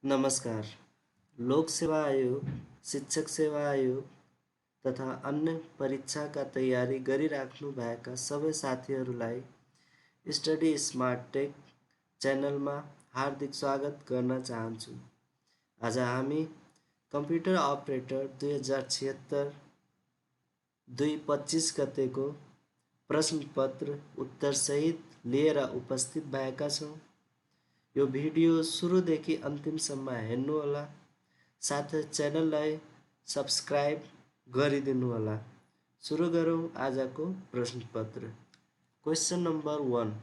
नमस्कार। लोक सेवा आयोग, शिक्षक सेवा आयोग तथा अन्य परीक्षाका तयारी गरिराख्नुभएका सबै साथीहरूलाई स्टडी स्मार्ट टेक च्यानलमा हार्दिक स्वागत गर्न चाहन्छु। आज हामी कम्प्युटर अपरेटर 2076 2/25 गतेको प्रश्नपत्र उत्तरसहित लिएर उपस्थित भएका छौँ। यो भिडियो सुरुदेखि अन्तिमसम्म हेर्नुहोला, साथै च्यानललाई सब्स्क्राइब गरिदिनुहोला। सुरु गरौँ आजको प्रश्नपत्र। Question number 1,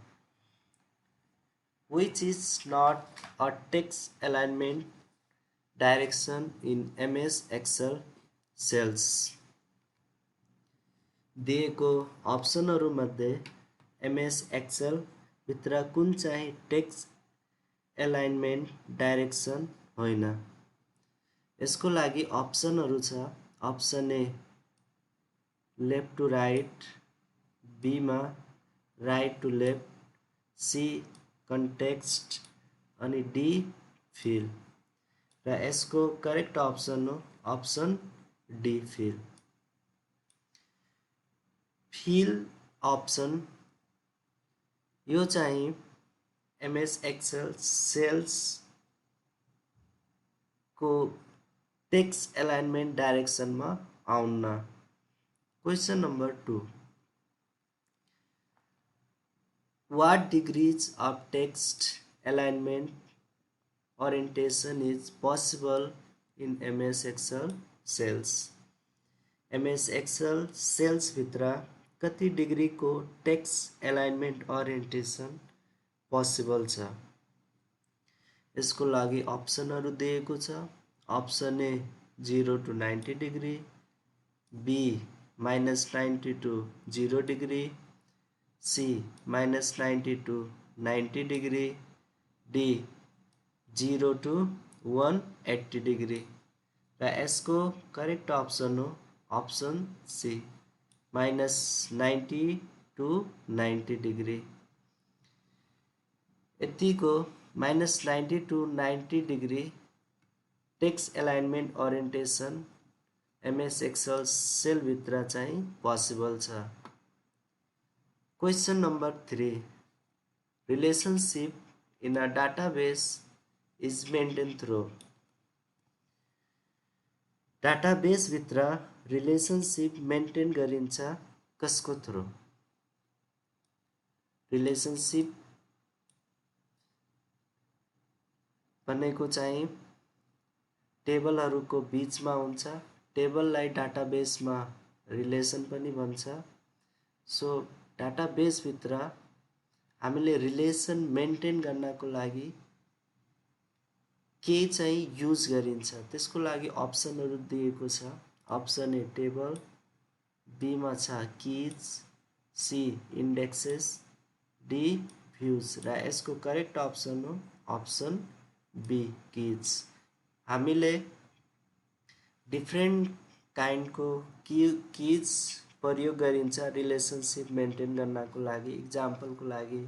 which is not a text alignment direction in MS Excel cells? दिएको अप्सनहरूमध्ये MS Excel भित्र कुन चाहिँ टेक्स्ट एलाइनमेन्ट डाइरेक्सन होइन। यसको लागि अप्सनहरू छ। Option A left to right, B मा right to left, C context अनि डी फिल। र यसको करेक्ट अप्सन हो option D fill. Fill option यो चाहिँ MS Excel सेल्स को टेक्स्ट एलाइनमेन्ट डाइरेक्सनमा आउन्न। Question number 2, what degrees of text alignment orientation is possible in MS Excel cells? MS Excel cells भित्र कति डिग्रीको टेक्स्ट एलाइनमेन्ट ओरिएन्टेसन पोसिबल छ। यसको लागि अप्सनहरू दिएको छ। Option A 0 to 90 degree, B -90 to 0 degree, C -90 to 90 degree, D 0 to 180 degree. र यसको करेक्ट अप्सन हो अप्सन सी -90 to 90 डिग्री। यतिको -90 to 90 degree text alignment orientation MS Excel cell भित्र चाहिँ पोसिबल छ। Question number 3, relationship in a database is maintain through. Database भित्र relationship maintain गरिन्छ कसको थ्रू? रिलेसनशिप भनेको चाहिँ टेबलहरूको बीचमा हुन्छ। टेबललाई डाटाबेसमा रिलेसन पनि भन्छ। सो डाटाबेस भित्र हामीले रिलेसन मेन्टेन गर्नको लागि के चाहिँ युज गरिन्छ त्यसको लागि अप्सनहरू दिएको छ। अप्सन ए टेबल, बी मा छ किज, सी इन्डेक्सेस, डी भ्युज। र यसको करेक्ट अप्सन हो अप्सन बी किज। हामीले डिफ्रेन्ट काइन्डको किज प्रयोग गरिन्छ रिलेसनशिप मेन्टेन गर्नको लागि। इक्जाम्पलको लागि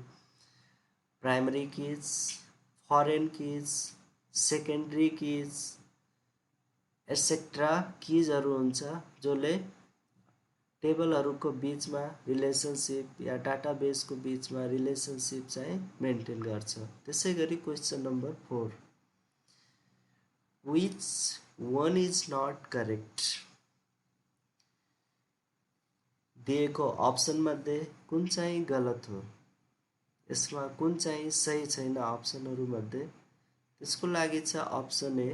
प्राइमरी किज, फरेन किज, सेकेन्डरी किज एसेट्रा किजहरू हुन्छ जसले टेबलहरूको बीचमा रिलेसनशिप या डाटाबेसको बीचमा रिलेसनशिप चाहिँ मेन्टेन गर्छ। त्यसै गरी question number 4, which one is not correct? दिएको अप्सन मध्ये कुन चाहिँ गलत हो? यसमा कुन चाहिँ सही छैन अप्सनहरू मध्ये? त्यसको लागि छ option A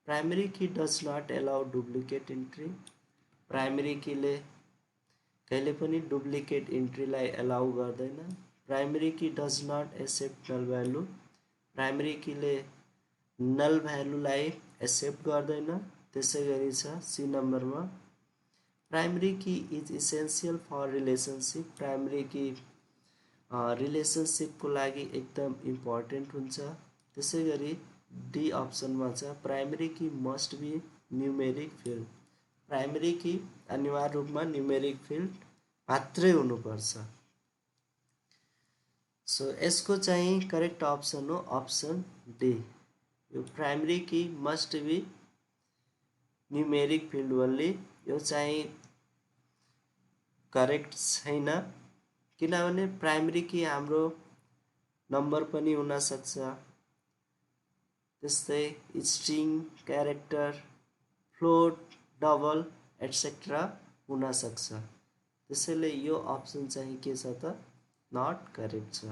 primary key does not allow duplicate entry. Primary कीले कहिले पनि डुप्लिकेट इन्ट्रीलाई एलाउ गर्दैन। Primary key does not accept null value. Primary कीले नल भ्यालुलाई एक्सेप्ट गर्दैन। त्यसै गरी छ सी नम्बरमा primary key is essential for relationship. Primary key रिलेसनशिपको लागि एकदम इम्पोर्टेन्ट हुन्छ। त्यसै गरी डी अप्सनमा छ primary key must be numeric field. Primary key अनिवार्य रूपमा न्युमेरिक फिल्ड मात्रै हुनुपर्छ। सो यसको चाहिँ करेक्ट अप्सन हो अप्सन डी यो primary key must be numeric field only, यो चाहिँ करेक्ट छैन, किनभने प्राइमरी की हाम्रो नम्बर पनि हुन सक्छ, त्यस्तै string, character, float, double etcetera हुन सक्छ। त्यसैले यो अप्सन चाहिँ के छ त नट करेक्ट छ।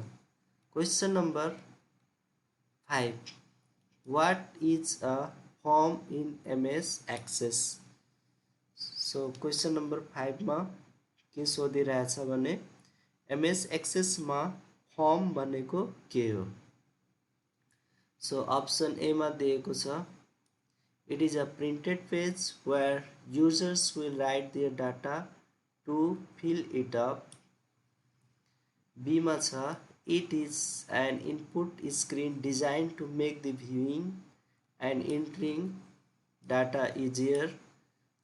Question number 5, what is a form in MS Access? So question number 5 मा के सोधिरहेछ भने एमएस एक्सेस मा फर्म भनेको के हो? सो अप्सन ए मा दिएको छ, it is a printed page where users will write their data to fill it up. B मा छ, it is an input screen designed to make the viewing and entering data easier.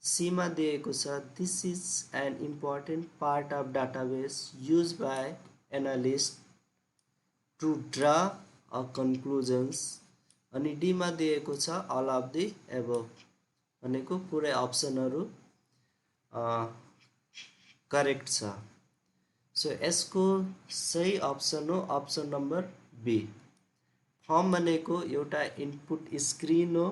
C मा दिएको छ, this is an important part of database used by analysts to draw a conclusions. अनि D मा दिएको छ all of the above, भनेको पुरै अप्सनहरू correct छ। सो यसको सही अप्सन हो अप्सन नम्बर बी। फर्म भनेको एउटा इनपुट स्क्रिन हो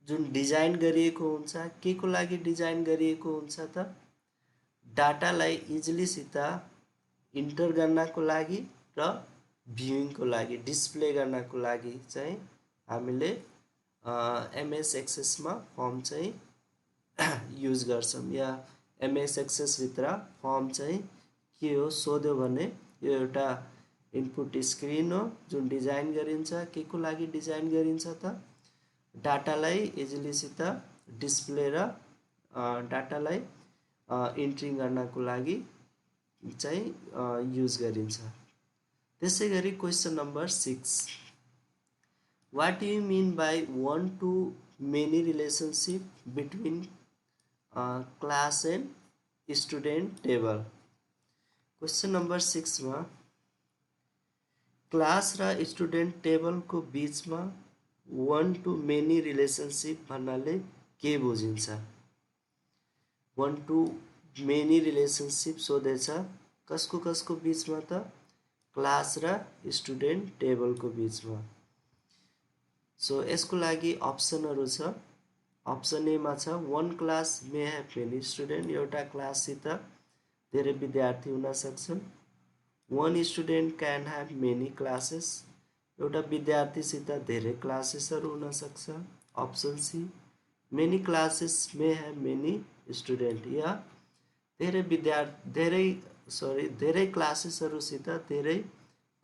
जुन डिजाइन गरिएको हुन्छ। के को लागि डिजाइन गरिएको हुन्छ त डाटालाई इजिलीसित इन्टर गर्नको लागि र भ्युइङको लागि, डिस्प्ले गर्नको लागि चाहिँ हामीले एमएस एक्सेसमा फर्म चाहिँ युज गर्छौँ। या एमएस एक्सेस भित्र फर्म चाहिँ के हो सोध्यो भने यो एउटा इनपुट स्क्रिन हो जुन डिजाइन गरिन्छ। के को लागि डिजाइन गरिन्छ त डाटालाई इजिलीसित डिस्प्ले र डाटालाई इन्ट्री गर्नको लागि चाहिँ युज गरिन्छ। त्यसै गरी question number 6, what you mean by one to many relationship between class and student table? Question number 6 मा क्लास र स्टुडेन्ट टेबलको बिचमा one to many रिलेसनसिप भन्नाले के बुझिन्छ? one to many रिलेसनसिप सोधेछ कसको कसको बिचमा त क्लास र स्टुडेन्ट टेबलको बिचमा। सो यसको लागि अप्सनहरू छ। अप्सन ए मा छ, one class may have many student, एउटा क्लाससित धेरै विद्यार्थी हुन सक्छन्। one student can have many classes, एउटा विद्यार्थीसित धेरै क्लासेसहरू हुन सक्छ। Option C, many classes may have many student, या धेरै क्लासेसहरूसित धेरै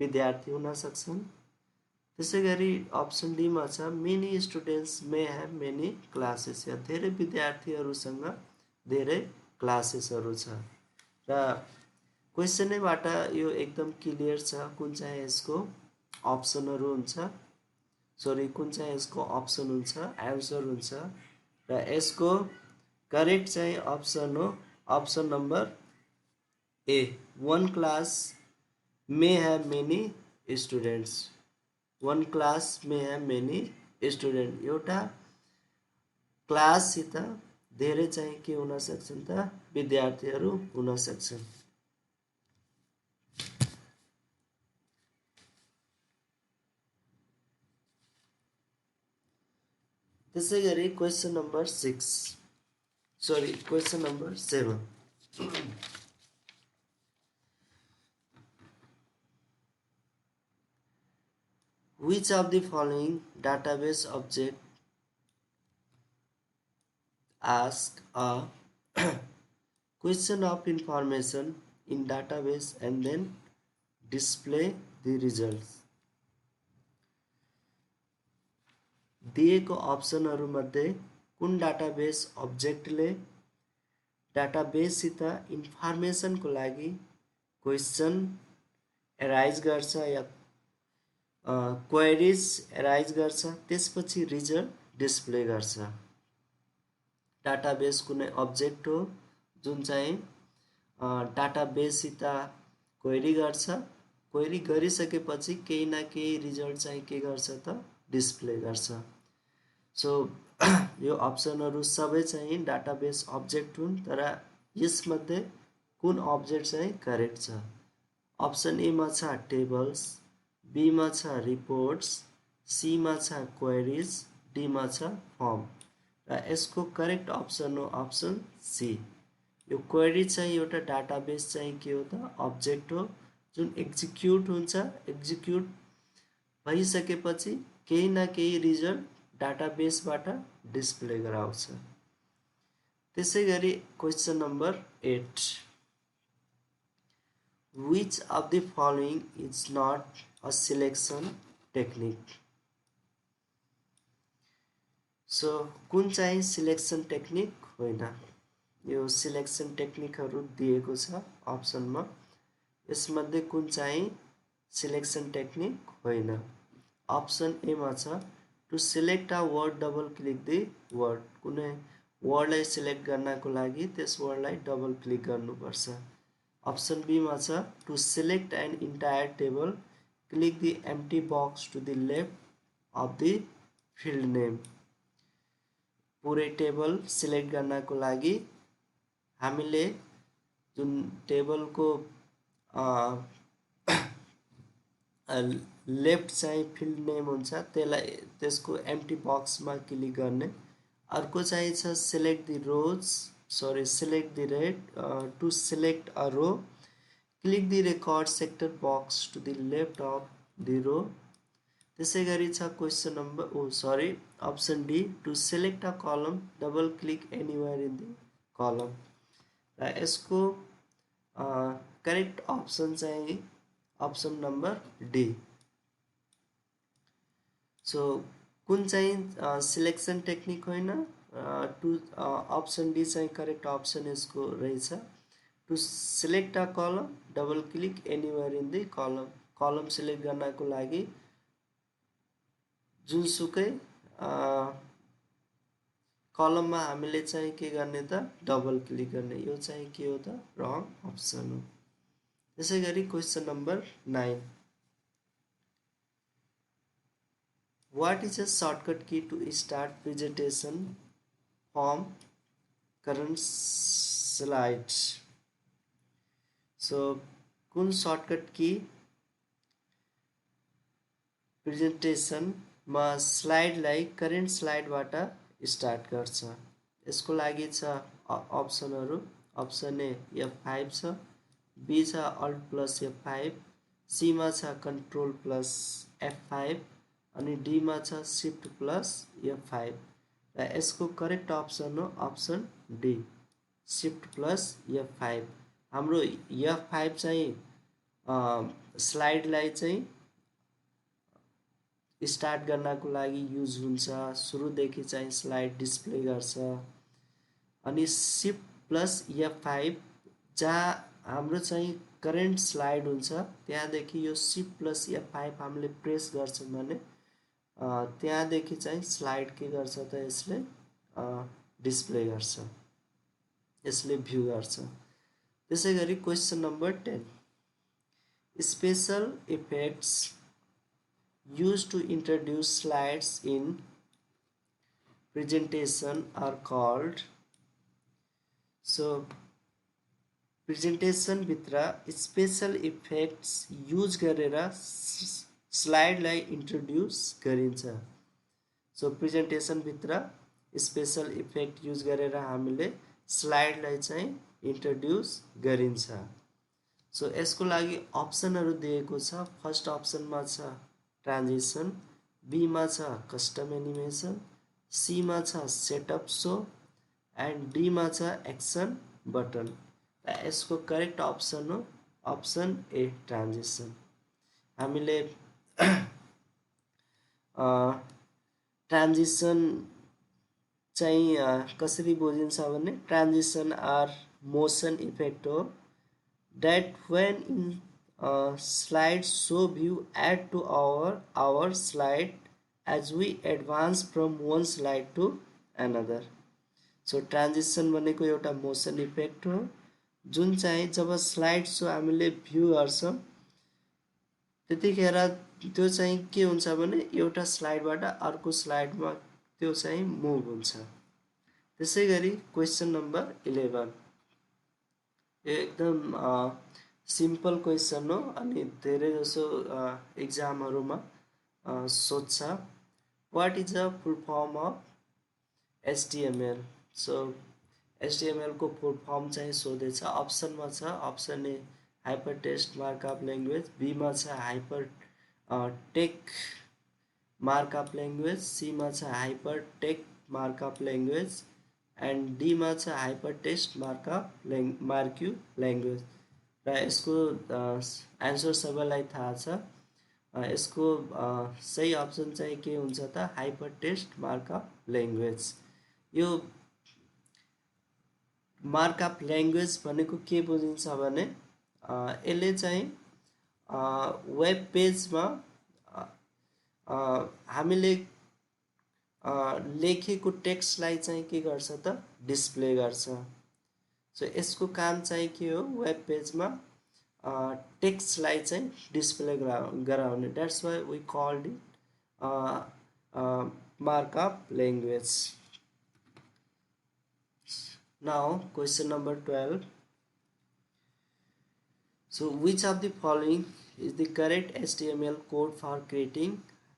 विद्यार्थी हुन सक्छन्। त्यसै गरी अप्सन डी मा छ, many students may have many classes, या धेरै विद्यार्थीहरूसँग धेरै क्लासेसहरू छ। र क्वेसनैबाट यो एकदम क्लियर छ कुन चाहिँ यसको अप्सनहरू हुन्छ, कुन चाहिँ यसको अप्सन हुन्छ, एन्सर हुन्छ। र यसको करेक्ट चाहिँ अप्सन हो option number A, one class may have many students. One class may have many students. एउटा क्लाससित धेरै चाहिँ के हुन सक्छन् त विद्यार्थीहरू हुन सक्छन्। त्यसै गरी question number 7, which of the following database object ask a question of information in database and then display the results? दिएको अप्सनहरूमध्ये कुन डाटाबेस अब्जेक्टले डाटाबेससित इन्फर्मेसनको लागि क्वेसन एराइज गर्छ या क्वेरिज एराइज गर्छ, त्यसपछि रिजल्ट डिस्प्ले गर्छ। डाटाबेस कुनै अब्जेक्ट हो जुन चाहिँ डाटाबेससित क्वेरी गर्छ। क्वेरी गरिसकेपछि केही न केही रिजल्ट चाहिँ के गर्छ त डिस्प्ले गर्छ। सो यो अप्सनहरू सबै चाहिँ डाटाबेस अब्जेक्ट हुन्, तर यसमध्ये कुन अब्जेक्ट चाहिँ करेक्ट छ? अप्सन ए मा छ टेबल्स, बी मा छ रिपोर्ट्स, सी मा छ क्वेरीज, डी मा छ फर्म। र यसको करेक्ट अप्सन हो अप्सन सी। यो क्वेरी चाहिँ एउटा डाटाबेस चाहिँ के हो त? अब्जेक्ट हो जुन एक्जिक्युट हुन्छ। एक्जिक्युट भइसकेपछि केही न केही रिजल्ट डाटाबेसबाट डिस्प्ले गराउँछ। त्यसै गरी question number 8, which of the following is not a selection technique? So कुन चाहिँ सिलेक्सन टेक्निक होइन? यो सिलेक्सन टेक्निकहरू दिएको छ अप्सनमा, यसमध्ये कुन चाहिँ सिलेक्सन टेक्निक होइन? अप्सन ए मा छ to select a word double click the word. कुनै वर्डलाई सिलेक्ट गर्नको लागि त्यस वर्डलाई डबल क्लिक गर्नुपर्छ। अप्सन बी मा छ to select an entire table click the empty box to the left of the field name. पुरै टेबल सिलेक्ट गर्नको लागि हामीले जुन टेबलको लेफ्ट चाहिँ फिल्ड नेम हुन्छ त्यसलाई त्यसको एम्प्टी बक्समा क्लिक गर्ने। अर्को चाहिँ छ select the rows select the red to select a row click the record sector box to the left of the row. त्यसै गरी छ question number option D to select a column double click anywhere in the column. र यसको correct option चाहिँ option number D. So कुन चाहिँ selection technique होइन? Option D चाहिँ करेक्ट अप्सन यसको रहेछ। To select a column double click anywhere in the कलम। कलम सिलेक्ट गर्नको लागि जुनसुकै कलममा हामीले चाहिँ के गर्ने त? डबल क्लिक गर्ने। यो चाहिँ के हो त? रङ अप्सन हो। त्यसै गरी question number 9, what is a shortcut key to start presentation from current slide? So कुन सर्टकट की प्रेजेन्टेसनमा स्लाइडलाई करेन्ट स्लाइडबाट स्टार्ट गर्छ? यसको लागि छ अप्सनहरू। अप्सन ए F5 छ, बी छ अल्ट प्लस F5, सी मा छ कन्ट्रोल प्लस F5 अनि डी मा छ शिफ्ट प्लस F5। र यसको करेक्ट अप्सन हो option D shift plus F5। हाम्रो F5 चाहिँ स्लाइडलाई चाहिँ स्टार्ट गर्नको लागि युज हुन्छ। सुरुदेखि चाहिँ स्लाइड डिस्प्ले गर्छ। अनि शिफ्ट प्लस F5 जहाँ हाम्रो चाहिँ करेन्ट स्लाइड हुन्छ त्यहाँदेखि यो शिफ्ट प्लस F5 हामीले प्रेस गर्छौँ भने त्यहाँदेखि चाहिँ स्लाइड के गर्छ त? यसले डिस्प्ले गर्छ, यसले भ्यू गर्छ। त्यसै गरी question number 10, special effects used to introduce slides in presentation are called. So presentation भित्र स्पेशल इफेक्ट्स युज गरेर स्लाइडलाई इन्ट्रोड्युस गरिन्छ। सो प्रेजेन्टेसन भित्र स्पेशल इफेक्ट युज गरेर हामीले स्लाइडलाई चाहिँ इन्ट्रोड्युस गरिन्छ। सो यसको लागि अप्सनहरू दिएको छ। फर्स्ट अप्सनमा छ ट्रान्जिसन, बी मा छ कस्टम एनिमेसन, सी मा छ सेटअप सो एन्ड डी मा छ एक्सन बटन। र यसको करेक्ट अप्सन हो अप्सन ए ट्रान्जिसन। हामीले ट्रान्जिसन चाहिँ कसरी बुझिन्छ भने ट्रान्जिसन आर मोसन इफेक्ट हो that when in slide show view add to our slide as we advance from one slide to another. So transition भनेको एउटा मोसन इफेक्ट हो, जुन चाहिँ जब स्लाइड सो हामीले भ्यू गर्छौँ त्यतिखेर त्यो चाहिँ के हुन्छ भने एउटा स्लाइडबाट अर्को स्लाइडमा त्यो चाहिँ मुभ हुन्छ। त्यसै गरी क्वेसन नम्बर 11 यो एकदम सिम्पल क्वेसन हो अनि धेरै जसो एक्जामहरुमा सोध्छ। What is the full form of HTML? So HTML को फुल फर्म चाहिँ सोधेछ। अप्सनमा छ option A hyper text markup language, B मा छ hyper text markup language, C मा छ hyper text markup language and D मा छ हाइपर टेक्स्ट मार्क्यु ल्याङ्ग्वेज। र यसको एन्सर सबैलाई थाहा छ। यसको सही अप्सन चाहिँ के हुन्छ त हाइपर टेक्स्ट मार्कअप ल्याङ्ग्वेज। यो मार्कअप ल्याङ्ग्वेज भनेको के बुझिन्छ भने यसले चाहिँ वेब पेजमा हामीले लेखेको टेक्स्टलाई चाहिँ के गर्छ त डिस्प्ले गर्छ। सो यसको काम चाहिँ के हो वेब पेजमा टेक्स्टलाई चाहिँ डिस्प्ले गराउने। That's why we called it markup language. Now question number 12. So which of the following is the correct HTML code for creating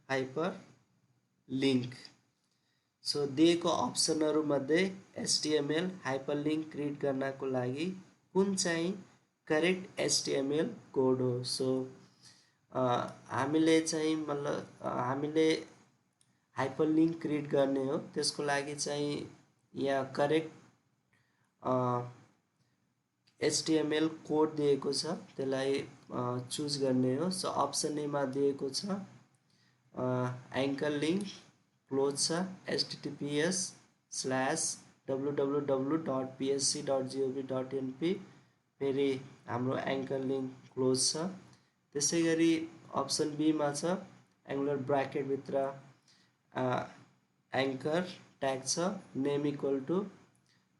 hyperlink? So दिएको अप्सनहरु मध्ये HTML हाइपरलिंक क्रिएट गर्नको लागि कुन चाहिँ करेक्ट HTML कोड हो? So हामीले चाहिँ मतलब हामीले हाइपरलिंक क्रिएट गर्ने हो, त्यसको लागि चाहिँ यहाँ करेक्ट HTML कोड दिएको छ, त्यसलाई चुज गर्ने हो। सो अप्सन ए मा दिएको छ एंकर लिंक क्लोज छ https://www.psc.gov.np फेरि हाम्रो एंकर लिंक क्लोज छ। त्यसै गरी अप्सन बी मा छ एंगुलर ब्रैकेट भित्र एंकर ट्याग छ नेम इक्वल टु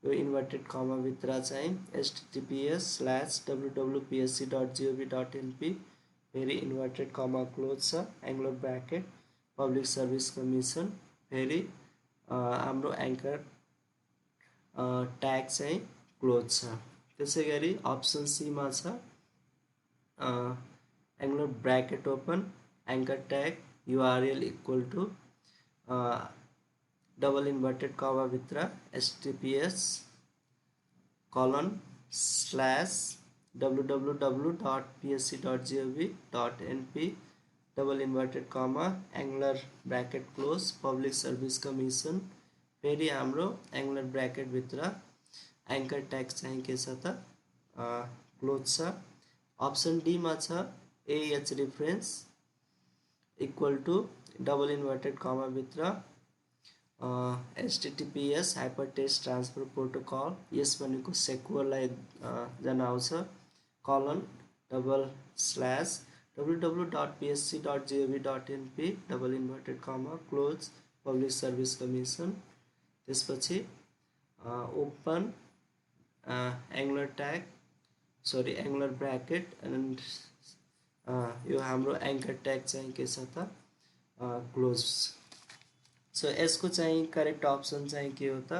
यो इन्भर्टेड कमा भित्र चाहिँ https://www.psc.gov.np फेरि इन्भर्टेड कमा क्लोज छ angular bracket public service commission फेरि हाम्रो एंकर ट्याग चाहिँ क्लोज छ। त्यसै गरी अप्सन सी मा छ angular bracket open anchor tag URL equal to double inverted comma भित्र https://www.psc.gov.np double inverted comma angular bracket close public service commission फेरि हाम्रो एंगुलर ब्रैकेट भित्र एंकर ट्याग चाहिँ के छ त क्लोज छ। अप्सन डी मा छ AH reference equal to double inverted comma भित्र https hypertext transfer protocol S भनेको सेक्युरलाई जनाउँछ colon double slash www.psc.gov.np double inverted comma close public service commission त्यसपछि open angular tag angular bracket and यो हाम्रो anchor tag चाहिँ के छ त क्लोज। सो यसको चाहिँ करेक्ट अप्सन चाहिँ के हो त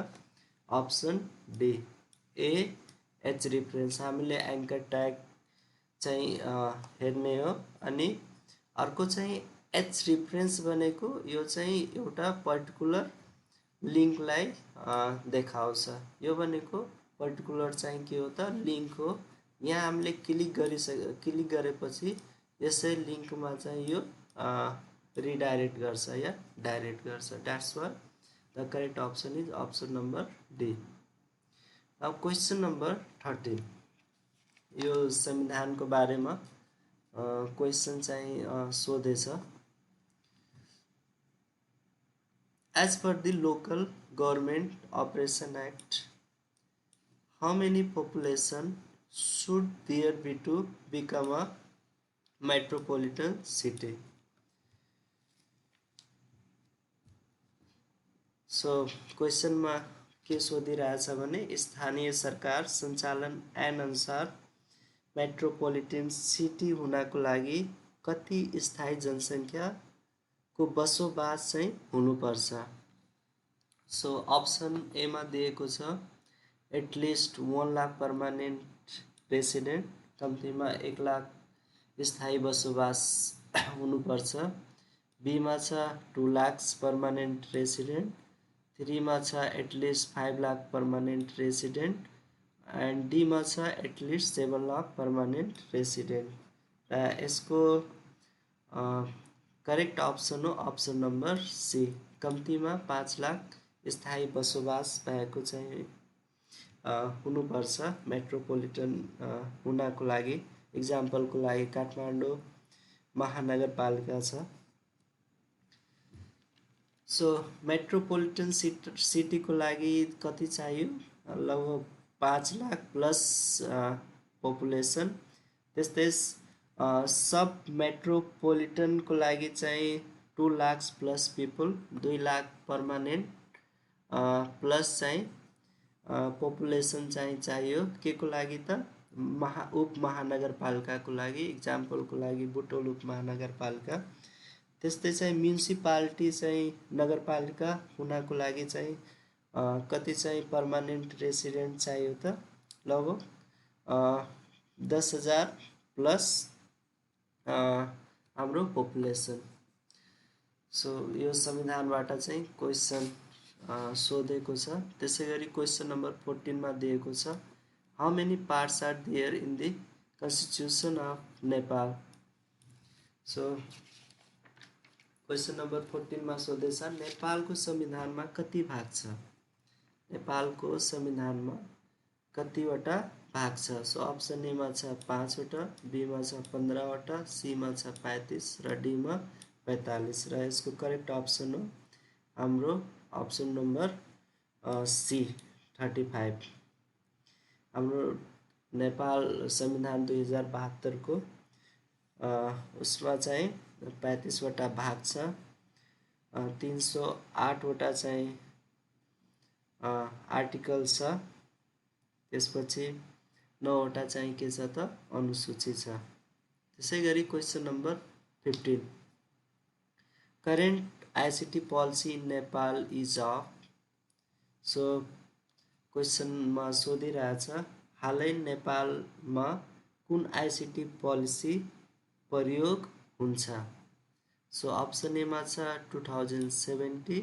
अप्सन डी AH रेफरेन्स। हामीले एंकर ट्याग चाहिँ हेर्ने हो अनि अर्को चाहिँ H रेफरेन्स भनेको यो चाहिँ एउटा पर्टिकुलर लिंकलाई देखाउँछ। यो भनेको पर्टिकुलर चाहिँ के हो त लिंक हो। यहाँ हामीले क्लिक गरेपछि यसै लिंकमा चाहिँ यो रिडाइरेक्ट गर्छ या डाइरेक्ट गर्छ। That's why the correct option is option number D. अब क्वेसन नम्बर 13 यो संविधानको बारेमा क्वेसन चाहिँ सोधेछ। As per the Local Government Operation Act, how many population should there be to become a metropolitan city? So क्वेसनमा के सोधिरहेछ भने स्थानीय सरकार सञ्चालन ऐन अनुसार मेट्रोपोलिटन सिटी हुनको लागि कति स्थायी जनसङ्ख्याको बसोबास चाहिँ हुनुपर्छ। सो अप्सन एमा दिएको छ एटलिस्ट 1 लाख पर्मानेन्ट रेसिडेन्ट, कम्तीमा 1 लाख स्थायी बसोबास हुनुपर्छ। बीमा छ 2 लाख पर्मानेन्ट रेसिडेन्ट, 3 मा छ at least 5 lakh permanent resident and D मा छ एटलिस्ट 7 लाख पर्मानेन्ट रेसिडेन्ट। र यसको करेक्ट अप्सन हो अप्सन नम्बर सी, कम्तीमा 5 लाख स्थायी बसोबास भएको चाहिँ हुनुपर्छ मेट्रोपोलिटन हुनको लागि। इक्जाम्पलको लागि काठमाडौँ महानगरपालिका छ। सो मेट्रोपोलिटन सिटीको लागि कति चाहियो? लगभग 5 लाख प्लस पपुलेसन। त्यस्तै सब मेट्रोपोलिटनको लागि चाहिँ 2 lakh plus people, 2 lakh permanent plus चाहिँ पपुलेसन चाहिँ चाहियो के को लागि त उप महानगरपालिकाको लागि। इक्जाम्पलको लागि बुटोल उप महानगरपालिका। त्यस्तै चाहिँ म्युनिसिपालिटी चाहिँ नगरपालिका हुनको लागि चाहिँ कति चाहिँ पर्मानेन्ट रेसिडेन्ट चाहियो त? लगभग 10,000 प्लस हाम्रो पपुलेसन। सो यो संविधानबाट चाहिँ क्वेसन सोधेको छ। त्यसै गरी क्वेसन नम्बर 14 मा दिएको छ how many parts are there in the constitution of Nepal. So question number 14 मा सोधेछ नेपालको संविधानमा कति भाग छ? नेपालको संविधानमा कतिवटा भाग छ? सो अप्सन ए मा छ 5 वटा, बी मा छ 15 वटा, सी मा छ 35 र डी मा 45। र यसको करेक्ट अप्सन हो हाम्रो अप्सन नम्बर सी 35। हाम्रो नेपाल संविधान 2072 को उसमा चाहिँ 35 वटा भाग छ, 308 वटा चाहिँ आर्टिकल छ, त्यसपछि 9 वटा चाहिँ के छ त अनुसूची छ। त्यसै गरी question number 15 current ICT policy in Nepal is of. So क्वेसनमा सोधिरहेछ हालै नेपालमा कुन आईसीटी पोलिसी प्रयोग हुन्छ? सो अप्सन ए मा छ 2070,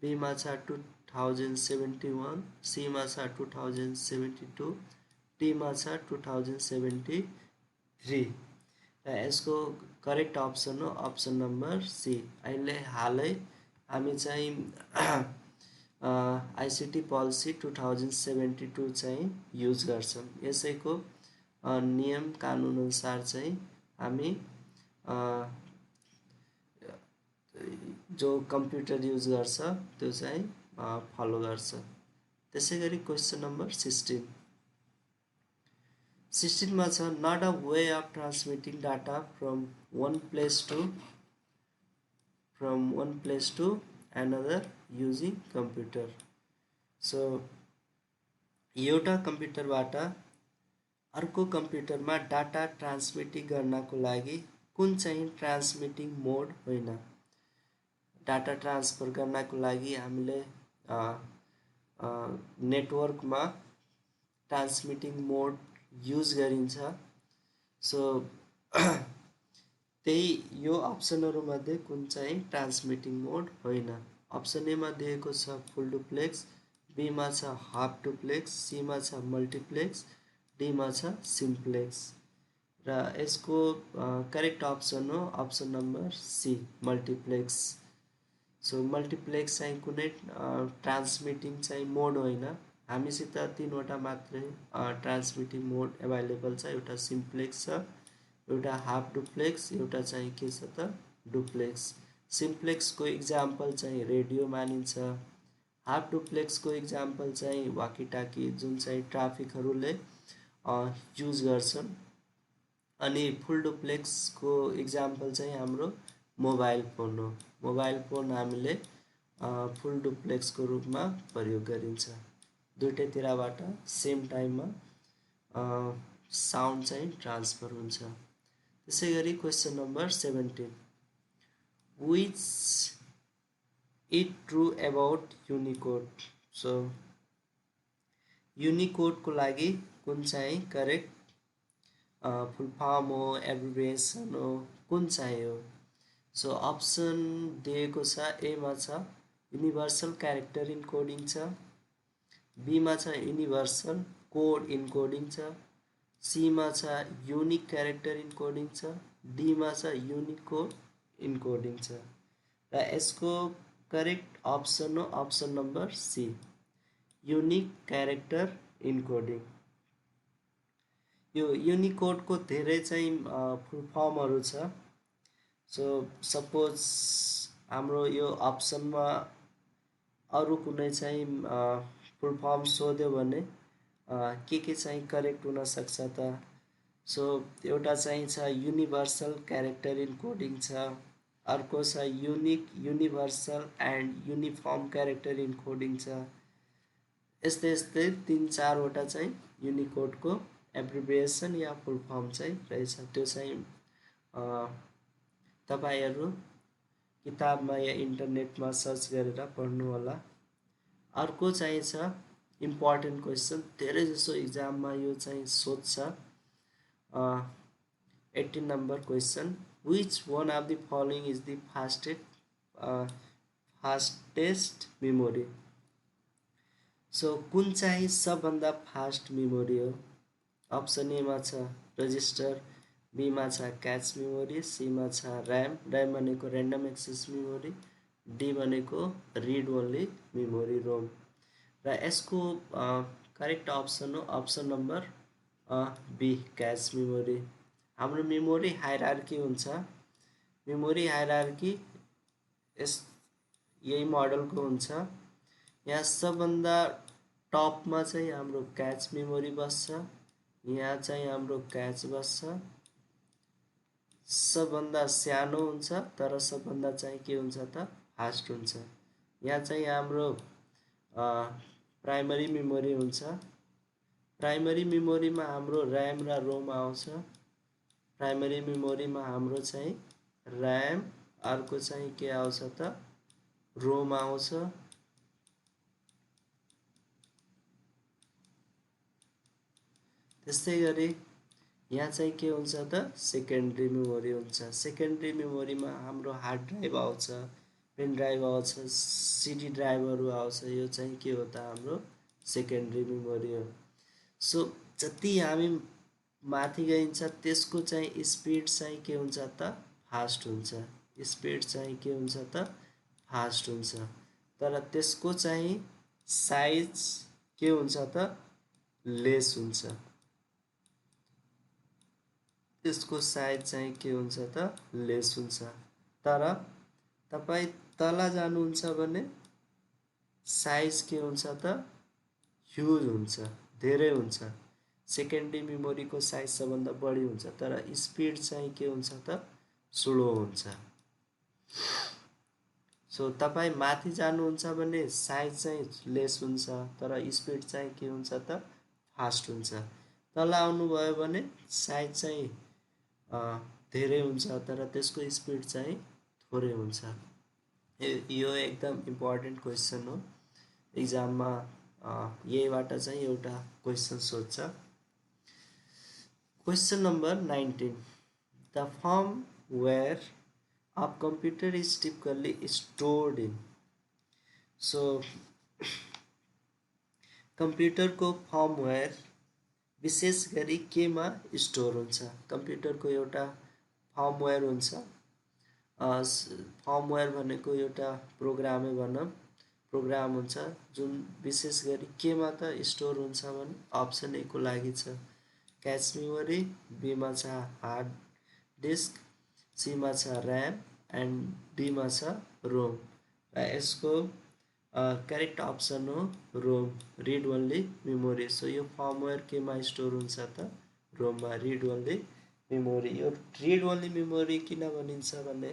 बी मा छ 2071, सी मा छ 2072, डी मा छ 2073। र यसको करेक्ट अप्सन हो अप्सन नम्बर सी। अहिले हालै हामी चाहिँ आईसीटी पोलिसी 2072 चाहिँ युज गर्छौँ। यसैको नियम कानुन अनुसार चाहिँ हामी जो कम्प्युटर युज गर्छ त्यो चाहिँ फलो गर्छ। त्यसै गरी क्वेसन नम्बर 16 मा छ not a way of transmitting data from one place to another using computer। So एउटा कम्प्युटरबाट अर्को कम्प्युटरमा डाटा ट्रान्समिटिङ गर्नको लागि कुन चाहिँ ट्रान्समिटिङ मोड होइन? डाटा ट्रान्सफर गर्नको लागि हामीले नेटवर्कमा ट्रान्समिटिङ मोड युज गरिन्छ। सो त्यही यो अप्सनहरू मध्ये कुन चाहिँ ट्रान्समिटिङ मोड होइन? अप्सन ए मा दिएको छ फुल डुप्लेक्स, बी मा छ हाफ डुप्लेक्स, सी मा छ मल्टिप्लेक्स, डी मा छ सिम्प्लेक्स। र यसको करेक्ट अप्सन हो option number C multiplex. So multiplex चाहिँ कुनै ट्रान्समिटिङ चाहिँ मोड होइन। हामीसित 3 वटा मात्रै ट्रान्समिटिङ मोड एभाइलेबल छ। एउटा सिम्प्लेक्स छ, एउटा हाफ डुप्लेक्स, एउटा चाहिँ के छ त डुप्लेक्स। सिम्प्लेक्सको इक्जाम्पल चाहिँ रेडियो मानिन्छ। हाफ डुप्लेक्सको इक्जाम्पल चाहिँ वाकिटाकी जुन चाहिँ ट्राफिकहरूले युज गर्छन्। अनि फुल डुप्लेक्सको इक्जाम्पल चाहिँ हाम्रो मोबाइल फोन हो। मोबाइल फोन हामीले फुल डुप्लेक्सको रूपमा प्रयोग गरिन्छ। दुईटैतिरबाट सेम टाइममा साउन्ड चाहिँ ट्रान्सफर हुन्छ। त्यसै गरी question number 17, which it true about Unicode. So युनिकोडको लागि कुन चाहिँ करेक्ट फुल फर्म हो, एब्रिभिएसन हो, कुन चाहिँ हो। सो अप्सन दिएको छ, एमा छ युनिभर्सल क्यारेक्टर इन्कोडिङ छ, बीमा छ युनिभर्सल कोड इन्कोडिङ छ, सीमा छ युनिक क्यारेक्टर इन्कोडिङ छ, डीमा छ युनिकोड इन्कोडिङ छ। र यसको करेक्ट अप्सन हो option number C, unique character encoding. यो युनिकोडको धेरै चाहिँ फुल फर्महरू छ। सो सपोज हाम्रो यो अप्सनमा अरू कुनै चाहिँ फुल फर्म सोध्यो भने के चाहिँ करेक्ट हुनसक्छ त। सो एउटा चाहिँ छ युनिभर्सल क्यारेक्टर इन्कोडिङ छ, अर्को छ unique, universal and uniform character encoding छ। यस्तै यस्तै 3-4वटा चाहिँ युनिकोडको एब्रिभिएसन या फुल फर्म चाहिँ रहेछ। त्यो चाहिँ तपाईहरू किताबमा या इन्टरनेटमा सर्च गरेर पढ्नु होला। अर्को चाहिँ छ इम्पोर्टेन्ट क्वेसन, धेरै जसो इक्जाममा यो चाहिँ सोध्छ। 18 number question, which one of the following is the fastest memory. So कुन चाहिँ सबभन्दा फास्ट मेमोरी हो। अप्सन एमा छ रजिस्टर, बीमा छ क्याच मेमोरी, सीमा छ ऱ्याम, ऱ्याम भनेको ऱ्यान्डम एक्सेस मेमोरी, डी भनेको रिड ओन्ली मेमोरी रोम। र यसको करेक्ट अप्सन हो option number B, cache memory. हाम्रो मेमोरी हायरार्की हुन्छ, मेमोरी हायरार्की यही मोडलको हुन्छ। यहाँ सबभन्दा टपमा चाहिँ हाम्रो क्याच मेमोरी बस्छ, यहाँ चाहिँ हाम्रो क्याच बस्छ। सबभन्दा सानो हुन्छ तर सबभन्दा चाहिँ के हुन्छ त फास्ट हुन्छ। यहाँ चाहिँ हाम्रो प्राइमरी मेमोरी हुन्छ, प्राइमरी मेमोरीमा हाम्रो ऱ्याम र रोम आउँछ। प्राइमरी मेमोरीमा हाम्रो चाहिँ ऱ्याम, अर्को चाहिँ के आउँछ त रोम आउँछ। त्यस्तै गरी यहाँ चाहिँ के हुन्छ त सेकेन्डरी मेमोरी हुन्छ। सेकेन्डरी मेमोरीमा हाम्रो हार्ड ड्राइभ आउँछ, पेन ड्राइभ आउँछ, सिडी ड्राइभहरू आउँछ। यो चाहिँ के हो त हाम्रो सेकेन्डरी मेमोरी हो। सो जति हामी माथि गइन्छ त्यसको चाहिँ स्पिड चाहिँ के हुन्छ त फास्ट हुन्छ, स्पिड चाहिँ के हुन्छ त फास्ट हुन्छ। तर त्यसको चाहिँ साइज के हुन्छ त लेस हुन्छ, त्यसको साइज चाहिँ के हुन्छ त लेस हुन्छ। तर तपाईँ तल जानुहुन्छ भने साइज के हुन्छ त ह्युज हुन्छ, धेरै हुन्छ। सेकेन्डरी मेमोरीको साइज सबभन्दा बढी हुन्छ तर स्पिड चाहिँ के हुन्छ त स्लो हुन्छ। सो तपाईँ माथि जानुहुन्छ भने साइज चाहिँ लेस हुन्छ तर स्पिड चाहिँ के हुन्छ त फास्ट हुन्छ। तल आउनुभयो भने साइज चाहिँ धेरै हुन्छ तर त्यसको स्पिड चाहिँ थोरै हुन्छ। यो एकदम इम्पोर्टेन्ट क्वेसन हो, इक्जाममा यहीबाट चाहिँ एउटा क्वेसन सोध्छ। Question number 19, the firmware of computer is typically stored in. So कम्प्युटरको फर्मवेयर विशेष गरी केमा स्टोर हुन्छ। कम्प्युटरको एउटा फर्मवेयर हुन्छ, फर्मवेयर भनेको एउटा प्रोग्रामै भनौँ, प्रोग्राम हुन्छ जुन विशेष गरी केमा त स्टोर हुन्छ भने अप्सन ए को लागि छ क्याच मेमोरी, बीमा छ हार्ड डिस्क, सीमा छ ऱ्याम एन्ड डीमा छ रोम। र यसको करेक्ट अप्सन हो ROM, read only memory. So यो फर्मवेयर केमा स्टोर हुन्छ त रोममा, रिड ओन्ली मेमोरी। यो रिड ओन्ली मेमोरी किन भनिन्छ भने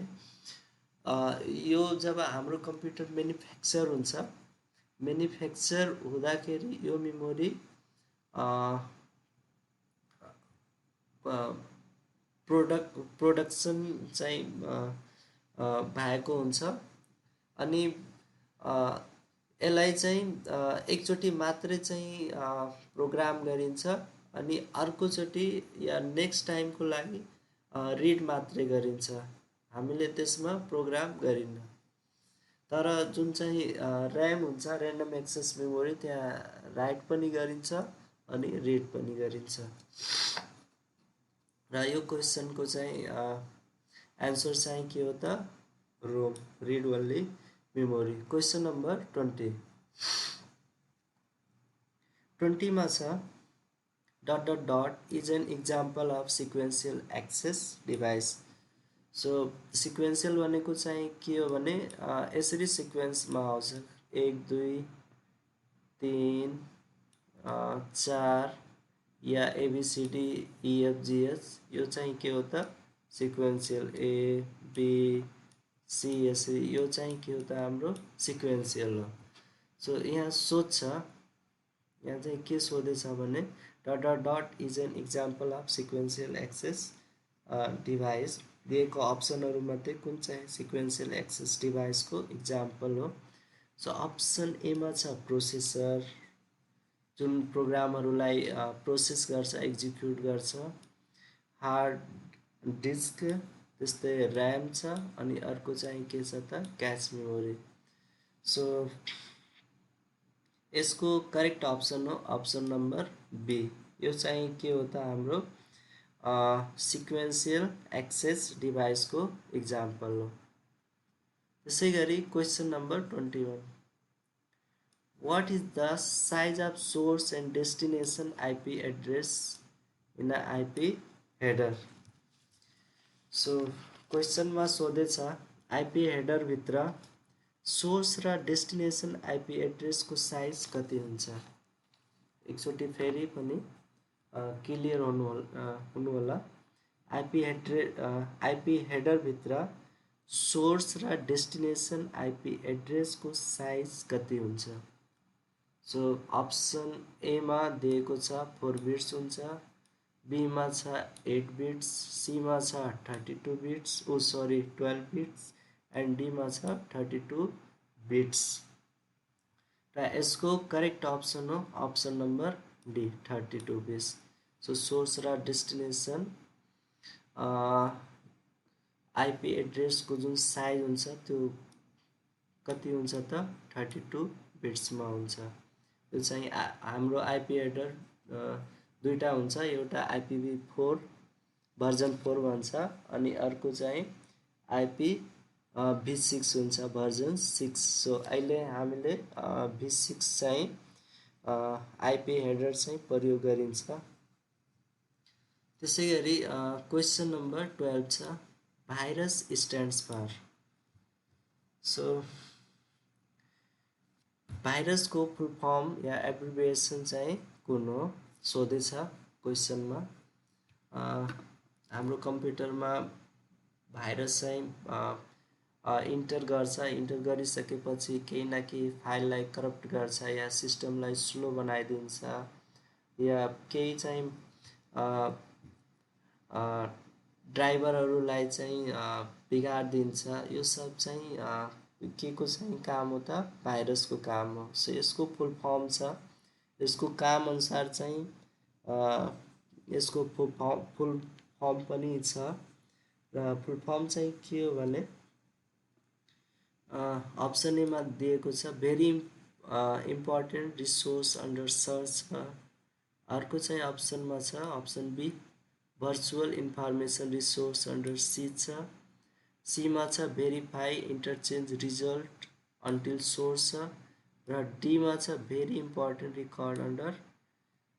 यो जब हाम्रो कम्प्युटर म्यानुफ्याक्चर हुन्छ, म्यानुफ्याक्चर हुँदाखेरि यो मेमोरी प्रोडक्सन चाहिँ भएको हुन्छ अनि यसलाई चाहिँ एकचोटि मात्रै चाहिँ प्रोग्राम गरिन्छ अनि अर्कोचोटि या नेक्स्ट टाइमको लागि रिड मात्रै गरिन्छ, हामीले त्यसमा प्रोग्राम गरिन्न। तर जुन चाहिँ ऱ्याम हुन्छ, ऱ्यान्डम एक्सेस मेमोरी, त्यहाँ राइट पनि गरिन्छ अनि रिड पनि गरिन्छ। र यो क्वेसनको चाहिँ एन्सर चाहिँ के हो त, ROM, read only memory. Question number 20 मा छ dot dot dot is an example of sequential access device. So sequential भनेको चाहिँ के हो भने यसरी सिक्वेन्समा आउँछ 1 2 3 4 या ABCD EFGH, यो चाहिँ के हो त सिक्वेन्सियल, ABC यसरी, यो चाहिँ के हो त हाम्रो सिक्वेन्सियल हो। सो यहाँ सोध्छ, यहाँ चाहिँ के सोधेछ भने dot dot dot is an example of sequential access device, दिएको अप्सनहरूमध्ये कुन चाहिँ सिक्वेन्सियल एक्सेस डिभाइसको इक्जाम्पल हो। सो अप्सन एमा छ प्रोसेसर, जुन प्रोग्रामहरूलाई प्रोसेस गर्छ, एक्जिक्युट गर्छ, हार्ड डिस्क, त्यस्तै ऱ्याम छ, अनि अर्को चाहिँ के छ त क्याच मेमोरी। सो यसको करेक्ट अप्सन हो अप्सन नम्बर बी, यो चाहिँ के हो त हाम्रो सिक्वेन्सियल एक्सेस डिभाइसको इक्जाम्पल हो। त्यसै गरी question number 21, what is the size of source and destination IP address in a IP header? So question मा सोधेछ IP header भित्र सोर्स र डेस्टिनेसन IP एड्रेस को साइज कति हुन्छ। एकचोटि फेरि पनि क्लियर हुनु होला। IP हेडर भित्र सोर्स र डेस्टिनेसन IP एड्रेस को साइज कति हुन्छ। सो अप्सन ए मा दिएको छ 4 बिट्स हुन्छ, बी मा छ 8 बिट्स, सी मा छ 32 बिट्स, 12 बिट्स, एन्ड डी मा छ 32 बिट्स। र यसको करेक्ट अप्सन हो option number D 32 bits. So source र डेस्टिनेसन आइपी एड्रेसको जुन साइज हुन्छ त्यो कति हुन्छ त 32 बिट्समा हुन्छ। यो चाहिँ हाम्रो आइपी हेडर दुईटा हुन्छ, एउटा IPv4 भर्जन 4 भन्छ अनि अर्को चाहिँ IPv6 हुन्छ भर्जन 6। सो अहिले हामीले V6 चाहिँ आइपी हेडर चाहिँ प्रयोग गरिन्छ। त्यसै गरी क्वेसन नम्बर 12 छ virus stands for. So virus को फुल फर्म या एब्रिभिएसन चाहिँ कुन हो सोधेछ क्वेसनमा। हाम्रो कम्प्युटरमा भाइरस चाहिँ इन्टर गर्छ, इन्टर गरिसकेपछि केही न केही फाइललाई करप्ट गर्छ या सिस्टमलाई स्लो बनाइदिन्छ या केही चाहिँ ड्राइभरहरूलाई चाहिँ बिगाडिदिन्छ। यो सब चाहिँ के को चाहिँ काम हो त भाइरसको काम हो। सो यसको फुल फर्म छ, यसको काम अनुसार चाहिँ यसको फुल फर्म पनि छ र फुल फर्म चाहिँ के हो भने अप्सन एमा दिएको छ very important resource under search छ। अर्को चाहिँ अप्सनमा छ option B virtual information resource under siege छ। सीमा छ verify interchange result until source छ र डीमा छ very important record under.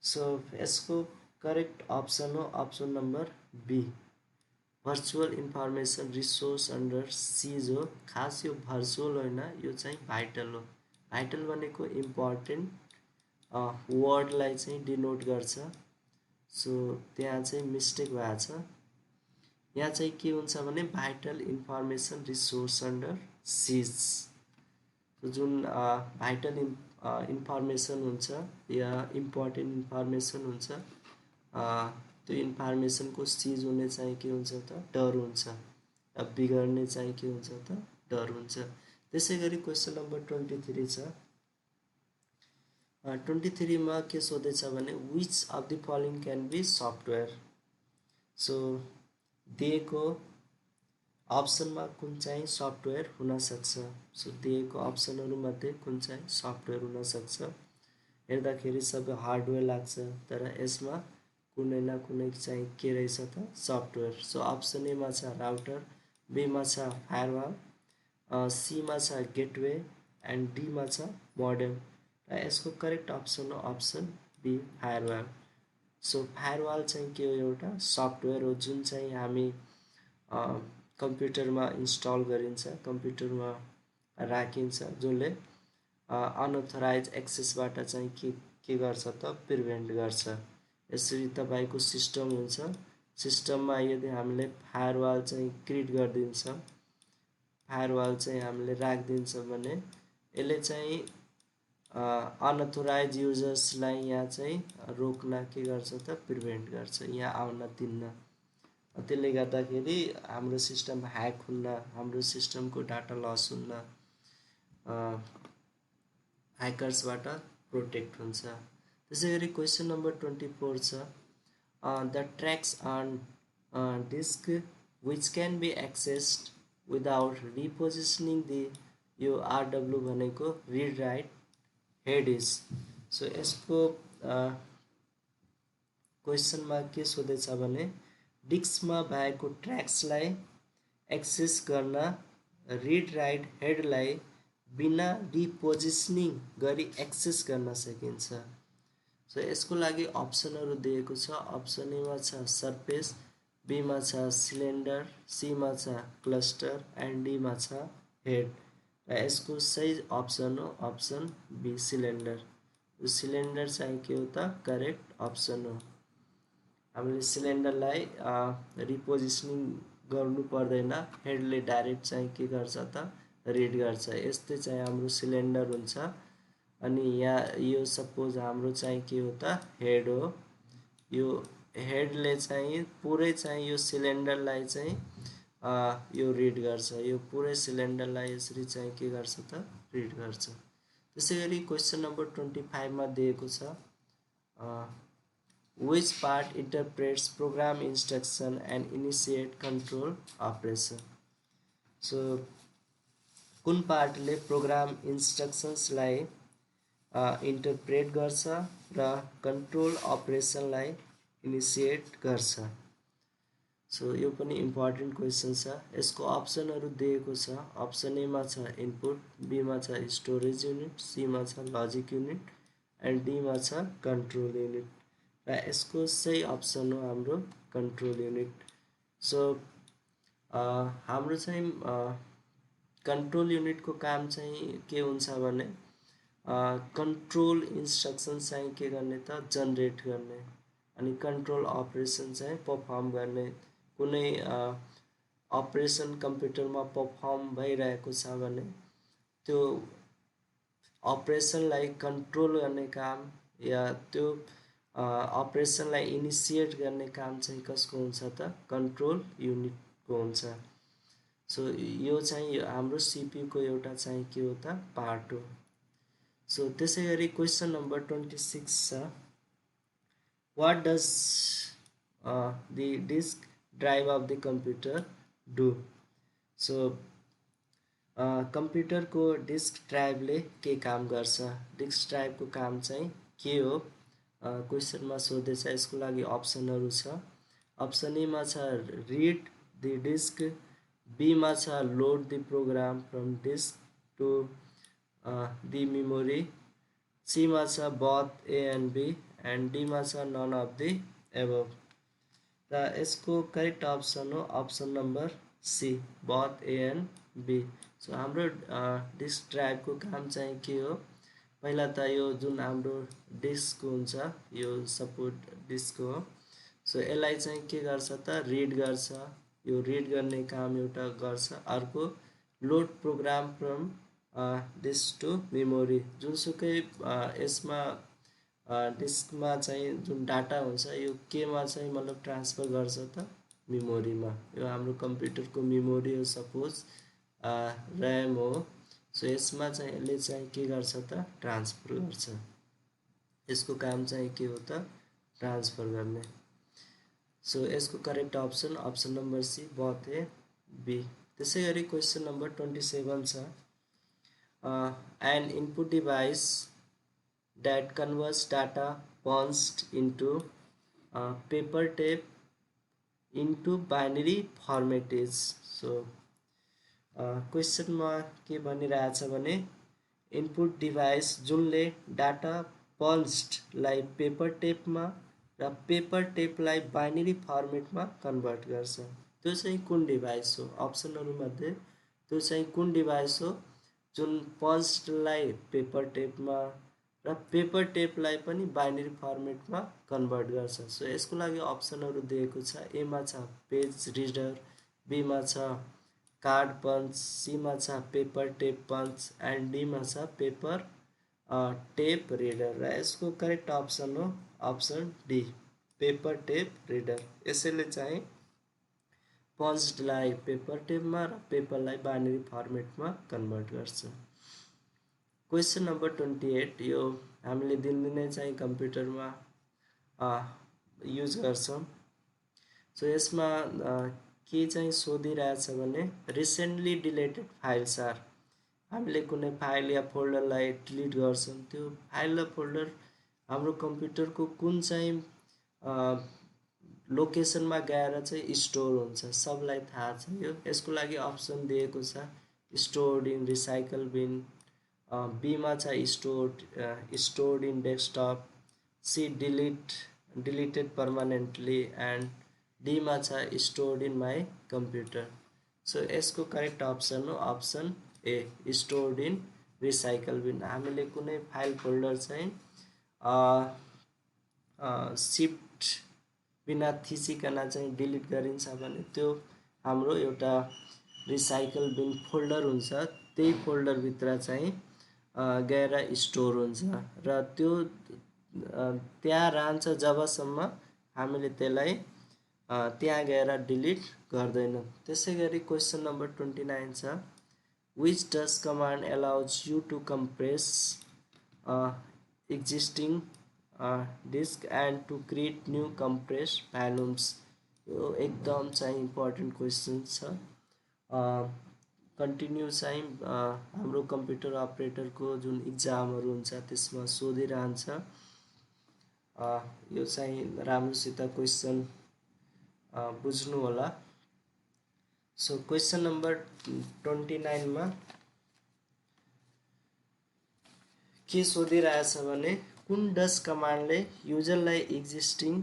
So यसको करेक्ट अप्सन हो option number B virtual information resource under siege हो। खास यो भर्चुअल होइन, यो चाहिँ भाइटल हो। भाइटल भनेको इम्पोर्टेन्ट वर्डलाई चाहिँ डिनोट गर्छ। सो त्यहाँ चाहिँ मिस्टेक भएको छ, यहाँ चाहिँ के हुन्छ भने vital information resource under siege. जुन भाइटल इन्फर्मेसन हुन्छ या इम्पोर्टेन्ट इन्फर्मेसन हुन्छ त्यो इन्फर्मेसनको सिज हुने चाहिँ के हुन्छ त डर हुन्छ, अब बिगड्ने चाहिँ के हुन्छ त डर हुन्छ। त्यसै गरी क्वेसन नम्बर 23 छ। 23 मा के सोधेछ भने which of the following can be software. So दिएको अप्सनमा कुन चाहिँ सफ्टवेयर हुन सक्छ। सो दिएको अप्सनहरूमध्ये कुन चाहिँ सफ्टवेयर हुन सक्छ। हेर्दाखेरि सबै हार्डवेयर लाग्छ, तर यसमा कुनै न कुनै चाहिँ के रहेछ त सफ्टवेयर। सो अप्सन एमा छ राउटर, बीमा छ फायरवाल, सीमा छ गेटवे एन्ड डीमा छ मोडेम। र यसको करेक्ट अप्सन हो option B firewall. So firewall चाहिँ के हो, एउटा सफ्टवेयर हो जुन चाहिँ हामी कम्प्युटरमा इन्स्टल गरिन्छ, कम्प्युटरमा राखिन्छ, जसले अनअथोराइज एक्सेसबाट चाहिँ के गर्छ त प्रिभेन्ट गर्छ। यसरी तपाईँको सिस्टम हुन्छ, सिस्टममा यदि हामीले फायरवाल चाहिँ क्रिएट गरिदिन्छ, फायरवाल चाहिँ हामीले राखिदिन्छ भने यसले चाहिँ अनअथोराइज युजर्सलाई यहाँ चाहिँ रोक्न के गर्छ त प्रिभेन्ट गर्छ, यहाँ आउन दिन्न। त्यसले गर्दाखेरि हाम्रो सिस्टम ह्याक हुन्न, हाम्रो सिस्टमको डाटा लस हुन्न, ह्याकर्सबाट प्रोटेक्ट हुन्छ। त्यसै गरी क्वेसन नम्बर 24 छ। The tracks on disk which can be accessed without repositioning the, यो आरडब्लु भनेको read write head is. So यसको क्वेसनमा के सोधेछ भने डिस्कमा भएको ट्र्याक्सलाई एक्सेस गर्न रिड राइट हेडलाई बिना रिपोजिसनिङ गरी एक्सेस गर्न सकिन्छ। सो यसको लागि अप्सनहरू दिएको छ। अप्सन एमा छ सर्फेस, बीमा छ सिलिन्डर, सीमा छ क्लस्टर एन्ड डीमा छ हेड। र यसको सही अप्सन हो अप्सन बी सिलिन्डर। सिलिन्डर चाहिँ के हो त करेक्ट अप्सन हो। हामीले सिलिन्डरलाई रिपोजिसनिङ गर्नु पर्दैन, हेडले डाइरेक्ट चाहिँ के गर्छ त रिड गर्छ। यस्तै चाहिँ हाम्रो सिलिन्डर हुन्छ। अनि यहाँ यो सपोज हाम्रो चाहिँ के हो त हेड हो। यो हेडले चाहिँ पुरै चाहिँ यो सिलिन्डरलाई चाहिँ यो रिड गर्छ, यो पुरै सिलिन्डरलाई यसरी चाहिँ के गर्छ त रिड गर्छ। त्यसै गरी क्वेसन नम्बर 25 मा दिएको छ which part interprets program instruction and initiate control operation। So कुन पार्टले प्रोग्राम इन्स्ट्रक्सन्सलाई इन्टरप्रेट गर्छ र कन्ट्रोल अपरेसनलाई इनिसिएट गर्छ। सो यो पनि इम्पोर्टेन्ट क्वेसन छ। यसको अप्सनहरू दिएको छ। अप्सन एमा छ इनपुट, बीमा छ स्टोरेज युनिट, सीमा छ लजिक युनिट एन्ड डीमा छ कन्ट्रोल युनिट। र यसको सही अप्सन हो हाम्रो कन्ट्रोल युनिट। सो हाम्रो चाहिँ कन्ट्रोल युनिटको काम चाहिँ के हुन्छ भने कन्ट्रोल इन्स्ट्रक्सन चाहिँ के गर्ने त जनरेट गर्ने, अनि कन्ट्रोल अपरेसन चाहिँ पर्फर्म गर्ने। कुनै अपरेसन कम्प्युटरमा पर्फर्म भइरहेको छ भने त्यो अपरेसनलाई कन्ट्रोल गर्ने काम या त्यो अपरेसनलाई इनिसिएट गर्ने काम चाहिँ कसको हुन्छ त कन्ट्रोल युनिटको हुन्छ। सो यो चाहिँ हाम्रो सिपियुको एउटा चाहिँ के हो त पार्ट हो। सो त्यसै गरी क्वेसन नम्बर 26 छ। What does the disk drive of the computer do. So कम्प्युटरको डिस्क ड्राइभले के काम गर्छ, डिस्क ड्राइभको काम चाहिँ के हो क्वेसनमा सोधेछ। यसको लागि अप्सनहरू छ। अप्सन एमा छ रिड द डिस्क, बीमा छ load the program from disk to the memory, सीमा छ both A and B and डीमा छ नन अफ द एबभ। र यसको करेक्ट अप्सन हो option number C both A and B. So हाम्रो डिस्क ड्राइभको काम चाहिँ के हो, पहिला त यो जुन हाम्रो डिस्क हुन्छ यो सपोर्ट डिस्क हो। सो यसलाई चाहिँ के गर्छ त रिड गर्छ, यो रिड गर्ने काम एउटा गर्छ। अर्को load program from disk to memory, जुनसुकै यसमा डिस्कमा चाहिँ जुन डाटा हुन्छ यो केमा चाहिँ मतलब ट्रान्सफर गर्छ त मेमोरीमा। यो हाम्रो कम्प्युटरको मेमोरी हो सपोज, ऱ्याम हो। सो यसमा चाहिँ यसले चाहिँ के गर्छ त ट्रान्सफर गर्छ। यसको काम चाहिँ के हो त ट्रान्सफर गर्ने। सो यसको correct option option number C both A B. त्यसै गरी क्वेसन नम्बर 27 छ, an input device that converts data punched into paper tape into binary format is। so क्वेसनमा के भनिरहेछ भने इनपुट डिभाइस जुनले डाटा पन्च्डलाई पेपर टेपमा र paper टेपलाई binary फर्मेटमा convert गर्छ, त्यो चाहिँ कुन डिभाइस हो? अप्सनहरूमध्ये त्यो चाहिँ कुन डिभाइस हो जुन पन्च्डलाई पेपर टेपमा र पेपर टेपलाई पनि बाइनरी फर्मेटमा कन्भर्ट गर्छ। सो यसको लागि अप्सनहरू दिएको छ, एमा छ पेज रिडर, बीमा छ कार्ड पन्च, सीमा छ पेपर टेप पन्च एन्ड डीमा छ पेपर टेप रिडर। र यसको करेक्ट अप्सन हो option D paper tape reader. यसैले चाहिँ पन्चडलाई पेपर टेपमा र पेपरलाई बाइनरी फर्मेटमा कन्भर्ट गर्छ। क्वेसन नम्बर 28 यो हामीले दिनदिनै चाहिँ कम्प्युटरमा युज गर्छौँ। सो यसमा के चाहिँ सोधिरहेछ भने रिसेन्टली डिलिटेड फाइल्स आर, हामीले कुनै फाइल या फोल्डरलाई डिलिट गर्छौँ, त्यो फाइल र फोल्डर हाम्रो कम्प्युटरको कुन चाहिँ लोकेसनमा गएर चाहिँ स्टोर हुन्छ, सबलाई थाहा छ यो। यसको लागि अप्सन दिएको छ स्टोर्ड इन रिसाइकल बिन, बीमा छ stored in desktop, C deleted permanently and डीमा छ stored in my computer. So यसको करेक्ट अप्सन हो option A stored in recycle bin. हामीले कुनै फाइल फोल्डर चाहिँ सिफ्ट बिना थिचिकन चाहिँ डिलिट गरिन्छ भने त्यो हाम्रो एउटा रिसाइकल बिन फोल्डर हुन्छ, त्यही फोल्डरभित्र चाहिँ गएर स्टोर हुन्छ र त्यो त्यहाँ रहन्छ जबसम्म हामीले त्यसलाई त्यहाँ गएर डिलिट गर्दैनौँ। त्यसै गरी क्वेसन नम्बर 29 छ, which does command allows you to compress existing disk and to create new compress volumes. यो एकदम चाहिँ इम्पोर्टेन्ट क्वेसन छ। कन्टिन्यू चाहिँ हाम्रो कम्प्युटर अपरेटरको जुन इक्जामहरू हुन्छ त्यसमा सोधिरहन्छ। यो चाहिँ राम्रोसित क्वेसन बुझ्नु होला। सो क्वेसन नम्बर 29 मा के सोधिरहेछ भने कुन डज कमान्डले युजरलाई एक्जिस्टिङ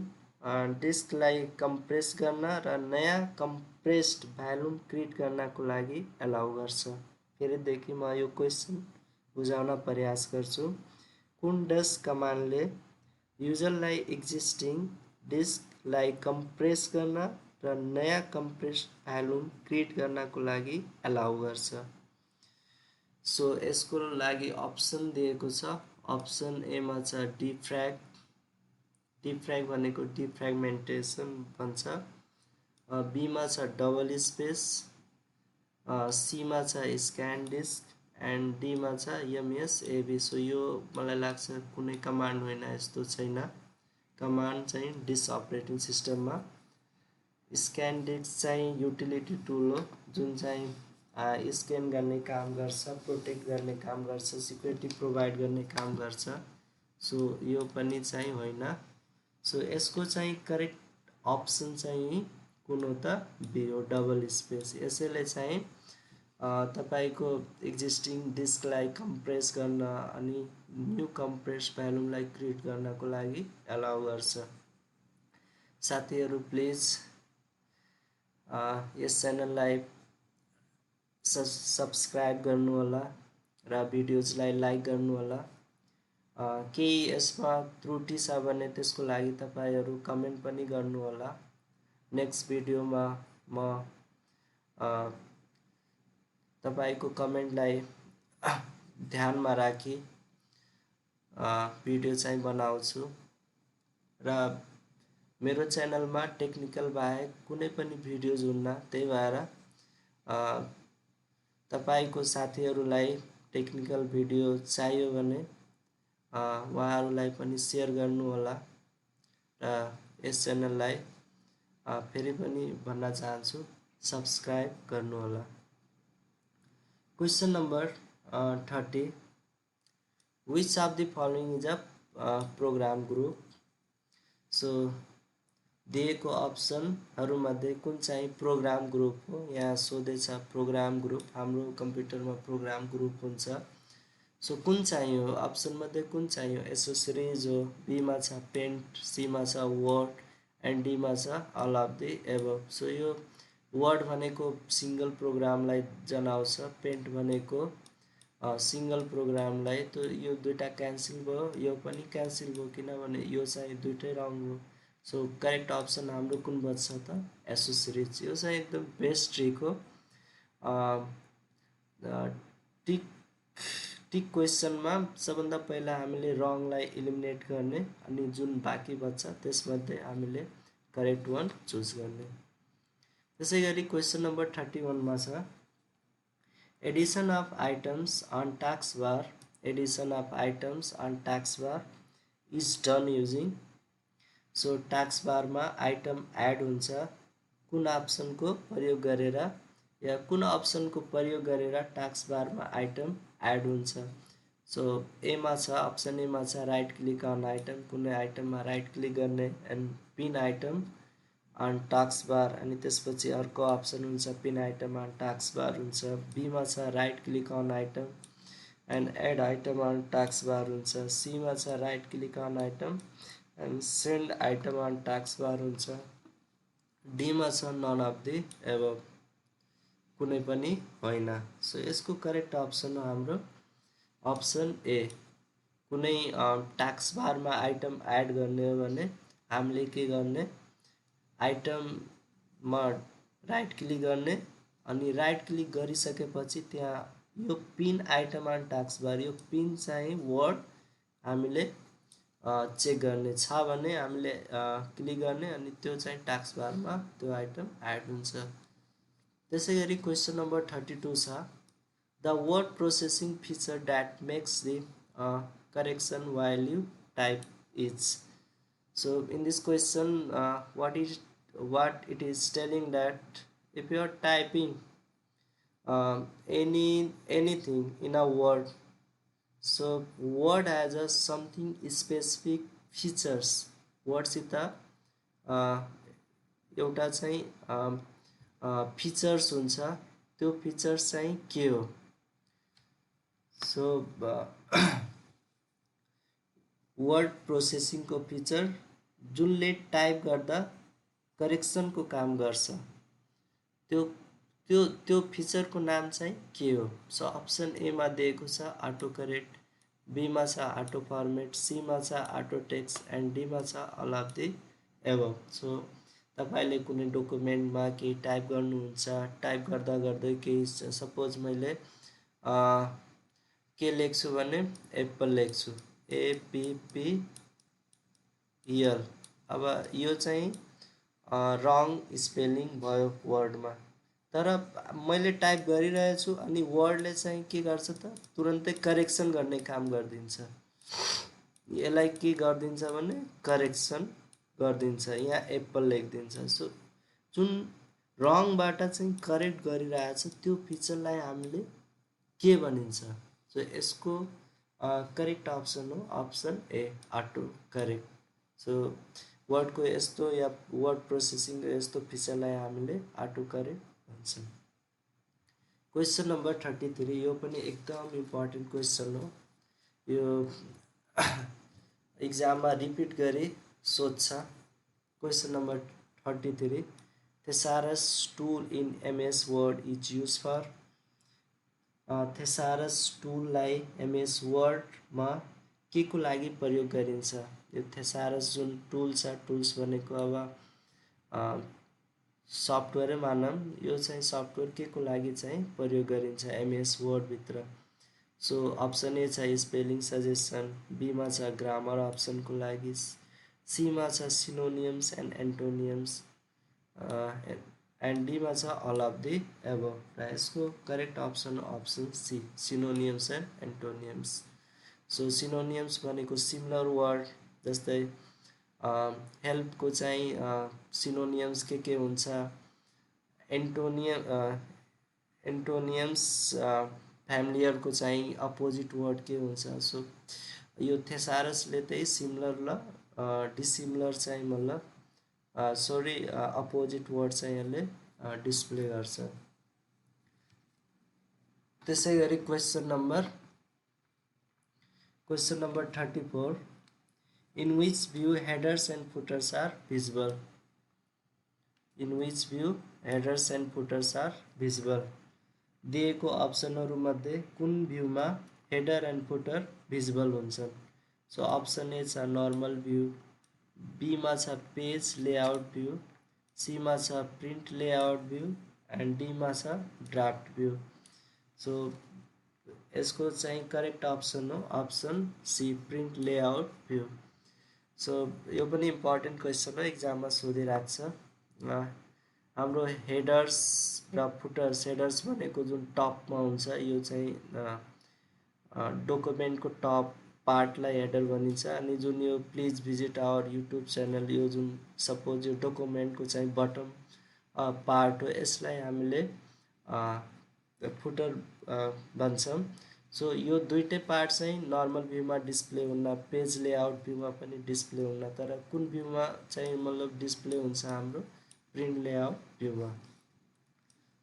डिस्कलाई कम्प्रेस गर्न र नयाँ कम्प्रेस्ड भ्यालुम क्रिएट गर्नको लागि एलाउ गर्छ। फेरिदेखि म यो क्वेसन बुझाउन प्रयास गर्छु। कुन डज कमान्डले युजरलाई एक्जिस्टिङ डिस्कलाई कम्प्रेस गर्न र नयाँ कम्प्रेस्ड भ्यालुम क्रिएट गर्नको लागि एलाउ गर्छ। सो यसको लागि अप्सन दिएको छ, अप्सन एमा छ डिफ्र्याग, डिफ्र्याग भनेको डिफ्र्यागमेन्टेसन भन्छ, बीमा छ डबल स्पेस, सीमा छ स्क्यान डिस्क एन्ड डीमा छ एमएसएबी। सो यो मलाई लाग्छ कुनै कमान्ड होइन, यस्तो छैन। कमान्ड चाहिँ डिस्क अपरेटिङ सिस्टममा स्क्यान डिस्क चाहिँ युटिलिटी टुल हो जुन चाहिँ स्क्यान गर्ने काम गर्छ, प्रोटेक्ट गर्ने काम गर्छ, सिक्युरिटी प्रोभाइड गर्ने काम गर्छ। सो यो पनि चाहिँ होइन। सो यसको चाहिँ करेक्ट अप्सन चाहिँ कुन हो त बी हो डबल स्पेस। यसैले चाहिँ तपाईको एक्जिस्टिङ डिस्कलाई कम्प्रेस गर्न अनि न्यू कम्प्रेस भ्यालुमलाई क्रिएट गर्नको लागि एलाउ गर्छ। साथीहरू प्लिज यस च्यानललाई सब्सक्राइब गर्नु होला र भिडियोजलाई लाइक गर्नु होला। केही यसमा त्रुटि छ भने त्यसको लागि तपाईहरु कमेन्ट पनि गर्नु होला। नेक्स्ट भिडियोमा म तपाईको कमेन्टलाई ध्यानमा राखी भिडियो चाहिँ बनाउँछु र मेरो च्यानलमा टेक्निकल बाहेक कुनै पनि भिडियोज हुन्न। त्यही भएर तपाईको साथीहरूलाई टेक्निकल भिडियो चाहियो भने उहाँहरूलाई पनि सेयर गर्नुहोला र यस च्यानललाई फेरि पनि भन्न चाहन्छु सब्स्क्राइब गर्नुहोला। Question number 30, which of the following is a program group? So दिएको अप्सनहरूमध्ये कुन चाहिँ प्रोग्राम ग्रुप हो? यहाँ सोधेछ प्रोग्राम ग्रुप। हाम्रो कम्प्युटरमा प्रोग्राम ग्रुप हुन्छ। सो कुन चाहिँ हो? अप्सनमध्ये कुन चाहिँ हो? एसेसरिज हो, बीमा छ पेन्ट, सीमा छ वर्ड एन्ड डीमा छ all of the above. So यो वर्ड भनेको सिंगल प्रोग्रामलाई जनाउँछ, पेन्ट भनेको सिंगल प्रोग्रामलाई। तो यो दुईटा क्यान्सल भयो, यो पनि क्यान्सल भयो किनभने यो चाहिँ दुईटै रङ हो। सो करेक्ट अप्सन हाम्रो कुन बच्छ त? एसेसरिज। यो चाहिँ एकदम बेस्ट ट्रिक हो। टिक क्वेसनमा सबभन्दा पहिला हामीले रङलाई इलिमिनेट गर्ने अनि जुन बाँकी बच्छ त्यसमध्ये हामीले करेक्ट वान चुज गर्ने। त्यसै गरी क्वेसन नम्बर 31 मा छ addition of items on task bar. Addition of items on task bar is done using. So task बारमा आइटम एड हुन्छ कुन अप्सनको प्रयोग गरेर, या कुन अप्सनको प्रयोग गरेर टास्क बारमा आइटम एड हुन्छ। सो एमा छ, अप्सन एमा छ राइट क्लिक अन आइटम। कुनै आइटममा राइट क्लिक गर्ने and pin item on task bar, अनि त्यसपछि अर्को अप्सन हुन्छ pin item on task bar हुन्छ। बीमा छ right click on item and add item on task bar हुन्छ। सीमा छ right click on item and send item on task bar हुन्छ। डीमा छ नन अफ द एबभ, कुनै पनि होइन। सो यसको करेक्ट अप्सन हो हाम्रो अप्सन ए। कुनै टास्क बारमा आइटम एड गर्ने हो भने हामीले के गर्ने, आइटममा राइट क्लिक गर्ने अनि राइट क्लिक गरिसकेपछि त्यहाँ यो pin item on task bar, यो पिन चाहिँ वर्ड हामीले चेक गर्ने छ भने हामीले क्लिक गर्ने अनि त्यो चाहिँ टास्क बारमा त्यो आइटम एड हुन्छ। त्यसै गरी क्वेसन नम्बर 32 छ the word processing feature that makes the correction while you type is. So in this question what it is telling that if you are typing anything in a word, so word has a something specific features। wordसित एउटा चाहिँ features हुन्छ, त्यो features चाहिँ के हो? So word प्रोसेसिङको feature जुनले type गर्दा करेक्सनको काम गर्छ, त्यो फिचरको नाम चाहिँ के हो? सो अप्सन एमा दिएको छ अटो करेक्ट, बीमा छ अटो फर्मेट, सीमा छ अटो टेक्स्ट एन्ड डीमा छ all of the above. So तपाईले कुनै डकुमेन्टमा केही टाइप गर्नुहुन्छ, टाइप गर्दा गर्दै केही सपोज मैले के लेख्छु भने एप्पल लेख्छु, APPL। अब यो चाहिँ रङ स्पेलिङ भयो वर्डमा, तर मैले टाइप गरिरहेछु अनि वर्डले चाहिँ के गर्छ त तुरन्तै करेक्सन गर्ने काम गरिदिन्छ। यसलाई के गरिदिन्छ भने करेक्सन गरिदिन्छ, यहाँ एप्पल लेखिदिन्छ। सो जुन रङबाट चाहिँ करेक्ट गरिरहेछ त्यो फिचरलाई हामीले के भनिन्छ? सो यसको करेक्ट अप्सन हो option A autocorrect. So वर्डको यस्तो या वर्ड प्रोसेसिङको यस्तो फिचरलाई हामीले अटो करेक्ट भन्छौँ। क्वेसन नम्बर 33 यो पनि एकदम इम्पोर्टेन्ट क्वेसन हो। यो एक्जाममा रिपिट गरी सोध्छ। Question number 33 thesaurus tool in MS Word is used for। thesaurus टुललाई MS वर्डमा के को लागि प्रयोग गरिन्छ? यो thesaurus जुन टुल छ, टुल्स भनेको अब सफ्टवेयर मानौँ, यो चाहिँ सफ्टवेयर के को लागि चाहिँ प्रयोग गरिन्छ MS वर्ड भित्र? सो अप्सन ए छ स्पेलिङ सजेसन, बीमा छ ग्रामर अप्सनको लागि, सीमा छ सिनोनियम्स एन्ड एन्टोनियम्स, एन्ड डीमा छ अल अफ दि एबभ र यसको correct option option C synonyms and antonyms. So synonyms भनेको सिमिलर वर्ड, जस्तै हेल्पको चाहिँ सिनोनियम्स के हुन्छ, एन्टोनियम एन्टोनियम्स फ्यामिलियरको चाहिँ अपोजिट वर्ड के हुन्छ। सो यो थेसारसले चाहिँ सिमिलर र डिसिमिलर चाहिँ मतलब सरी अपोजिट वर्ड चाहिँ यसले डिस्प्ले गर्छ। त्यसै गरी question number 34, in which view headers and footers are visible? In which view headers and footers are visible? दिएको अप्सनहरूमध्ये कुन भ्यूमा हेडर एन्ड फुटर भिजिबल हुन्छन्? सो अप्सन ए छ नर्मल भ्यू, बीमा छ पेज लेआउट भ्यू, सीमा छ प्रिन्ट लेआउट भ्यू एन्ड डीमा छ ड्राफ्ट भ्यू। सो यसको चाहिँ करेक्ट अप्सन हो option C print layout view. So यो पनि इम्पोर्टेन्ट क्वेसन हो, एक्जाममा सोधिरहेको छ। हाम्रो हेडर्स र फुटर्स, हेडर्स भनेको जुन टपमा हुन्छ, यो चाहिँ डकुमेन्टको टप पार्टलाई हेडर भनिन्छ, अनि जुन यो please visit our YouTube channel, यो जुन सपोज यो डकुमेन्टको चाहिँ बटम पार्ट हो, यसलाई हामीले फुटर भन्छौँ। सो यो दुईटै पार्ट चाहिँ नर्मल भ्यूमा डिस्प्ले हुन्न, पेज लेआउट भ्यूमा पनि डिस्प्ले हुन्न, तर कुन भ्यूमा चाहिँ मतलब डिस्प्ले हुन्छ हाम्रो प्रिन्ट लेआउट भ्यूमा।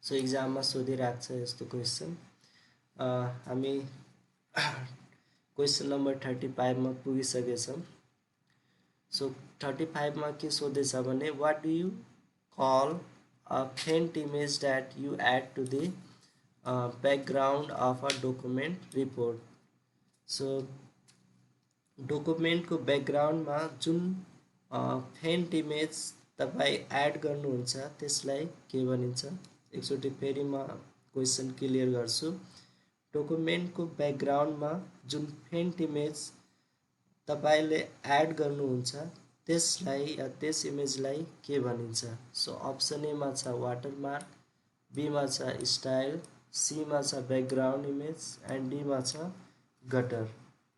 सो एक्जाममा सोधिरहेको छ यस्तो क्वेसन। हामी क्वेसन नम्बर 35मा पुगिसकेछौँ। सो 35मा के सोधेछ भने what do you call a faint image that you add to the background of a document report. So डकुमेन्टको ब्याकग्राउन्डमा जुन फेन्ट इमेज तपाईँ एड गर्नुहुन्छ त्यसलाई के भनिन्छ? एकचोटि फेरि म क्वेसन क्लियर गर्छु। डकुमेन्टको ब्याकग्राउन्डमा जुन फेन्ट इमेज तपाईँले एड गर्नुहुन्छ त्यसलाई या त्यस इमेजलाई के भनिन्छ? सो अप्सन एमा छ वाटरमार्क, बीमा छ स्टाइल, सीमा छ ब्याकग्राउन्ड इमेज एन्ड डीमा छ गटर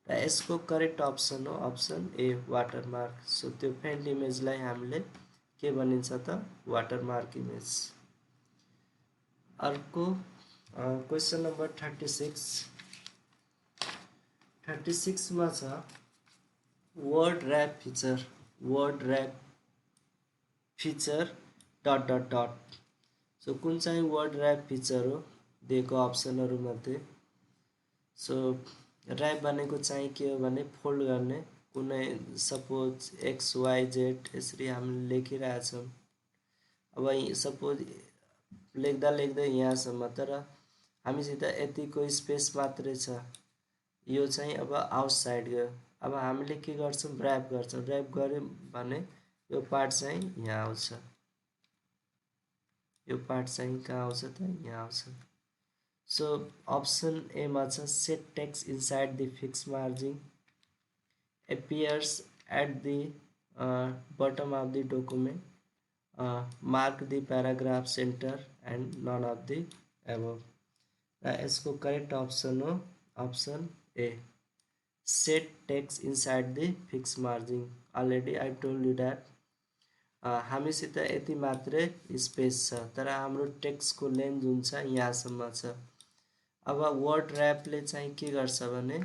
र यसको करेक्ट अप्सन हो अप्सन ए वाटरमार्क। सो त्यो फेन्ट इमेजलाई हामीले के भनिन्छ त? Watermark image. अर्को क्वेसन नम्बर 36 मा छ word rap feature, word rap feature dot dot dot. So कुन चाहिँ वर्ड ऱ्याप फिचर हो दिएको अप्सनहरूमध्ये? सो ऱ्याप भनेको चाहिँ के हो भने फोल्ड गर्ने, कुनै सपोज एक्स वाइ जेड यसरी हामीले लेखिरहेछौँ। अब सपोज लेख्दा लेख्दै यहाँसम्म, तर हामीसित यतिको स्पेस मात्रै छ, यो चाहिँ अब आउटसाइड गयो। अब हामीले के गर्छौँ? ऱ्याप गर्छौँ। ऱ्याप गऱ्यौँ भने यो पार्ट चाहिँ यहाँ आउँछ, यो पार्ट चाहिँ कहाँ आउँछ त? यहाँ आउँछ। सो अप्सन एमा छ set text inside the fix margin appears at the bottom of the document, mark the paragraph center and none of the above। र यसको करेक्ट अप्सन हो option A set text inside the fix margin. Already I told you that हामीसित यति मात्रै space छ, तर हाम्रो टेक्स्टको length जुन छ यहाँसम्म छ। अब वर्ड ऱ्यापले चाहिँ के गर्छ भने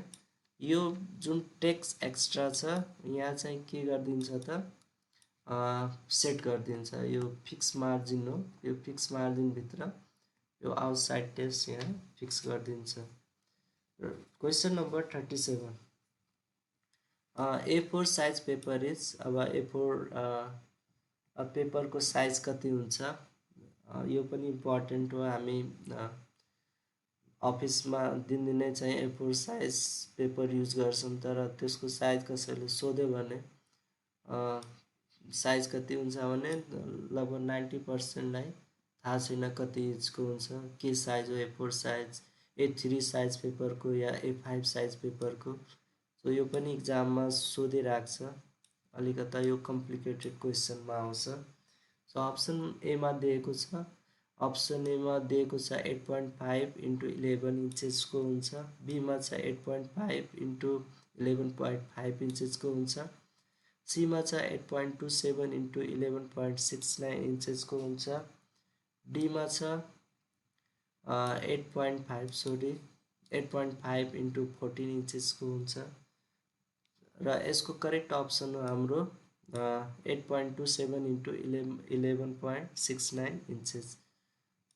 यो जुन टेक्स्ट एक्स्ट्रा छ यहाँ चाहिँ के गरिदिन्छ त? सेट गरिदिन्छ। यो फिक्स मार्जिन हो, यो फिक्स मार्जिनभित्र यो आउटसाइड टेक्स्ट यहाँ फिक्स गरिदिन्छ। Question number 37 A4 size paper is, अब A4 पेपरको साइज कति हुन्छ? यो पनि इम्पोर्टेन्ट हो। हामी अफिसमा दिनदिनै चाहिँ A4 साइज पेपर युज गर्छौँ, तर त्यसको साइज कसैले सोध्यो भने साइज कति हुन्छ भने लगभग 90%लाई थाहा छैन कति इन्चको हुन्छ, के साइज हो A4 साइज। A3 साइज पेपरको या A5 साइज पेपरको। सो यो पनि इक्जाममा सोधिरहेको छ, अलिकता यो कम्प्लिकेटेड क्वेसनमा आउँछ। सो अप्सन एमा दिएको छ, अप्सन एमा दिएको छ 8.5 इन्टु 11 इन्चेसको हुन्छ, बीमा छ 8.5 इन्टु 11.5 इन्चेसको हुन्छ, सीमा छ 8.27 इन्टु 11.69 इन्चेसको हुन्छ, डीमा छ 8.5 इन्टु 14 इन्चेसको हुन्छ र यसको करेक्ट अप्सन हो हाम्रो 8.27 इन्टु 11.69 इन्चेस।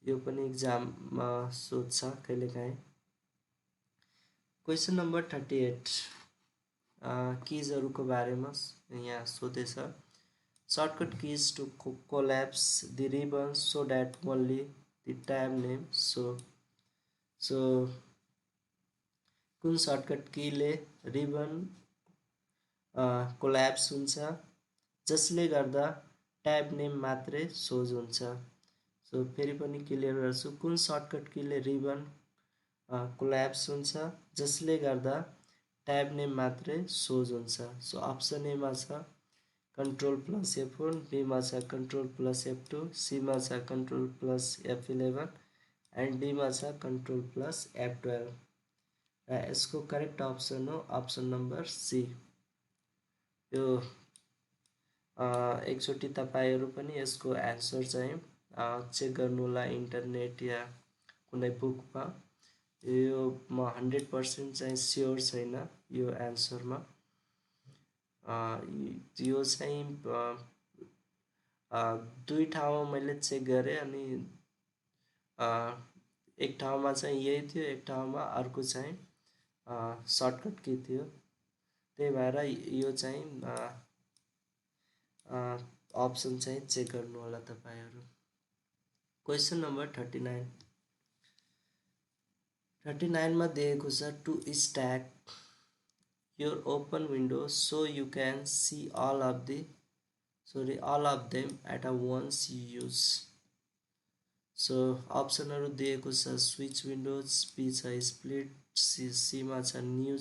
यो पनि इक्जाममा सोध्छ कहिलेकाहीँ। क्वेसन नम्बर 38 किजहरूको बारेमा यहाँ सोधेछ। Shortcut keys to collapse the ribbon so that only the tab name so कुन सर्टकट कीले रिबन कोल्याप्स हुन्छ जसले गर्दा ट्याब नेम मात्रै सोज हुन्छ। सो फेरि पनि क्लियर गर्छु, कुन सर्टकट कीले रिबन कोल्याप्स हुन्छ जसले गर्दा ट्याब नेम मात्रै सोज हुन्छ। सो अप्सन एमा छ कन्ट्रोल प्लस F1, बीमा छ कन्ट्रोल प्लस F2, सीमा छ कन्ट्रोल प्लस F11 एन्ड डीमा छ कन्ट्रोल प्लस F12 र यसको करेक्ट अप्सन हो अप्सन नम्बर सी। यो एकचोटि तपाईहरु पनि यसको एन्सर चाहिँ चेक गर्नु होला इन्टरनेट या कुनै बुकमा। यो म 100% चाहिँ स्योर छैन यो एन्सरमा। यो चाहिँ दुई ठाउँमा मैले चेक गरेँ अनि एक ठाउँमा चाहिँ यही थियो, एक ठाउँमा अर्को चाहिँ सर्टकट की थियो। त्यही भएर यो चाहिँ अप्सन चाहिँ चेक गर्नु होला तपाईहरु। क्वेसन नम्बर 39 मा दिएको छ to stack your open window so you can see all of them at a once use। So अप्सनहरु दिएको छ स्विच विन्डोज, बी छ स्प्लिट, सी मा छ न्यू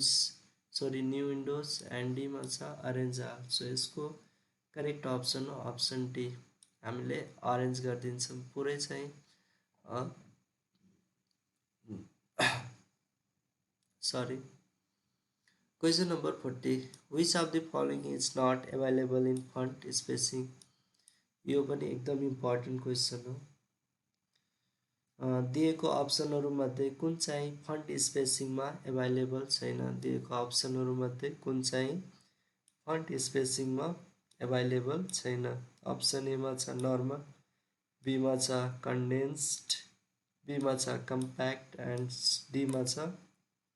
विन्डोज एन्ड डी मा छ अरेन्ज अल। सो यसको करेक्ट अप्सन हो अप्सन डी। हामीले अरेन्ज गरिदिन्छौँ पुरै चाहिँ सरी। Question number 40 which of the following is not available in font spacing। यो पनि एकदम इम्पोर्टेन्ट क्वेसन हो। दिएको अप्सनहरु मध्ये कुन चाहिँ फन्ट स्पेसिङमा अभाइलेबल छैन। दिएको अप्सनहरु मध्ये कुन चाहिँ फन्ट स्पेसिङमा अभाइलेबल छैन। अप्सन ए मा छ नर्मल, बी मा छ कन्डेन्स्ड, बी मा छ कम्प्याक्ट एन्ड डी मा छ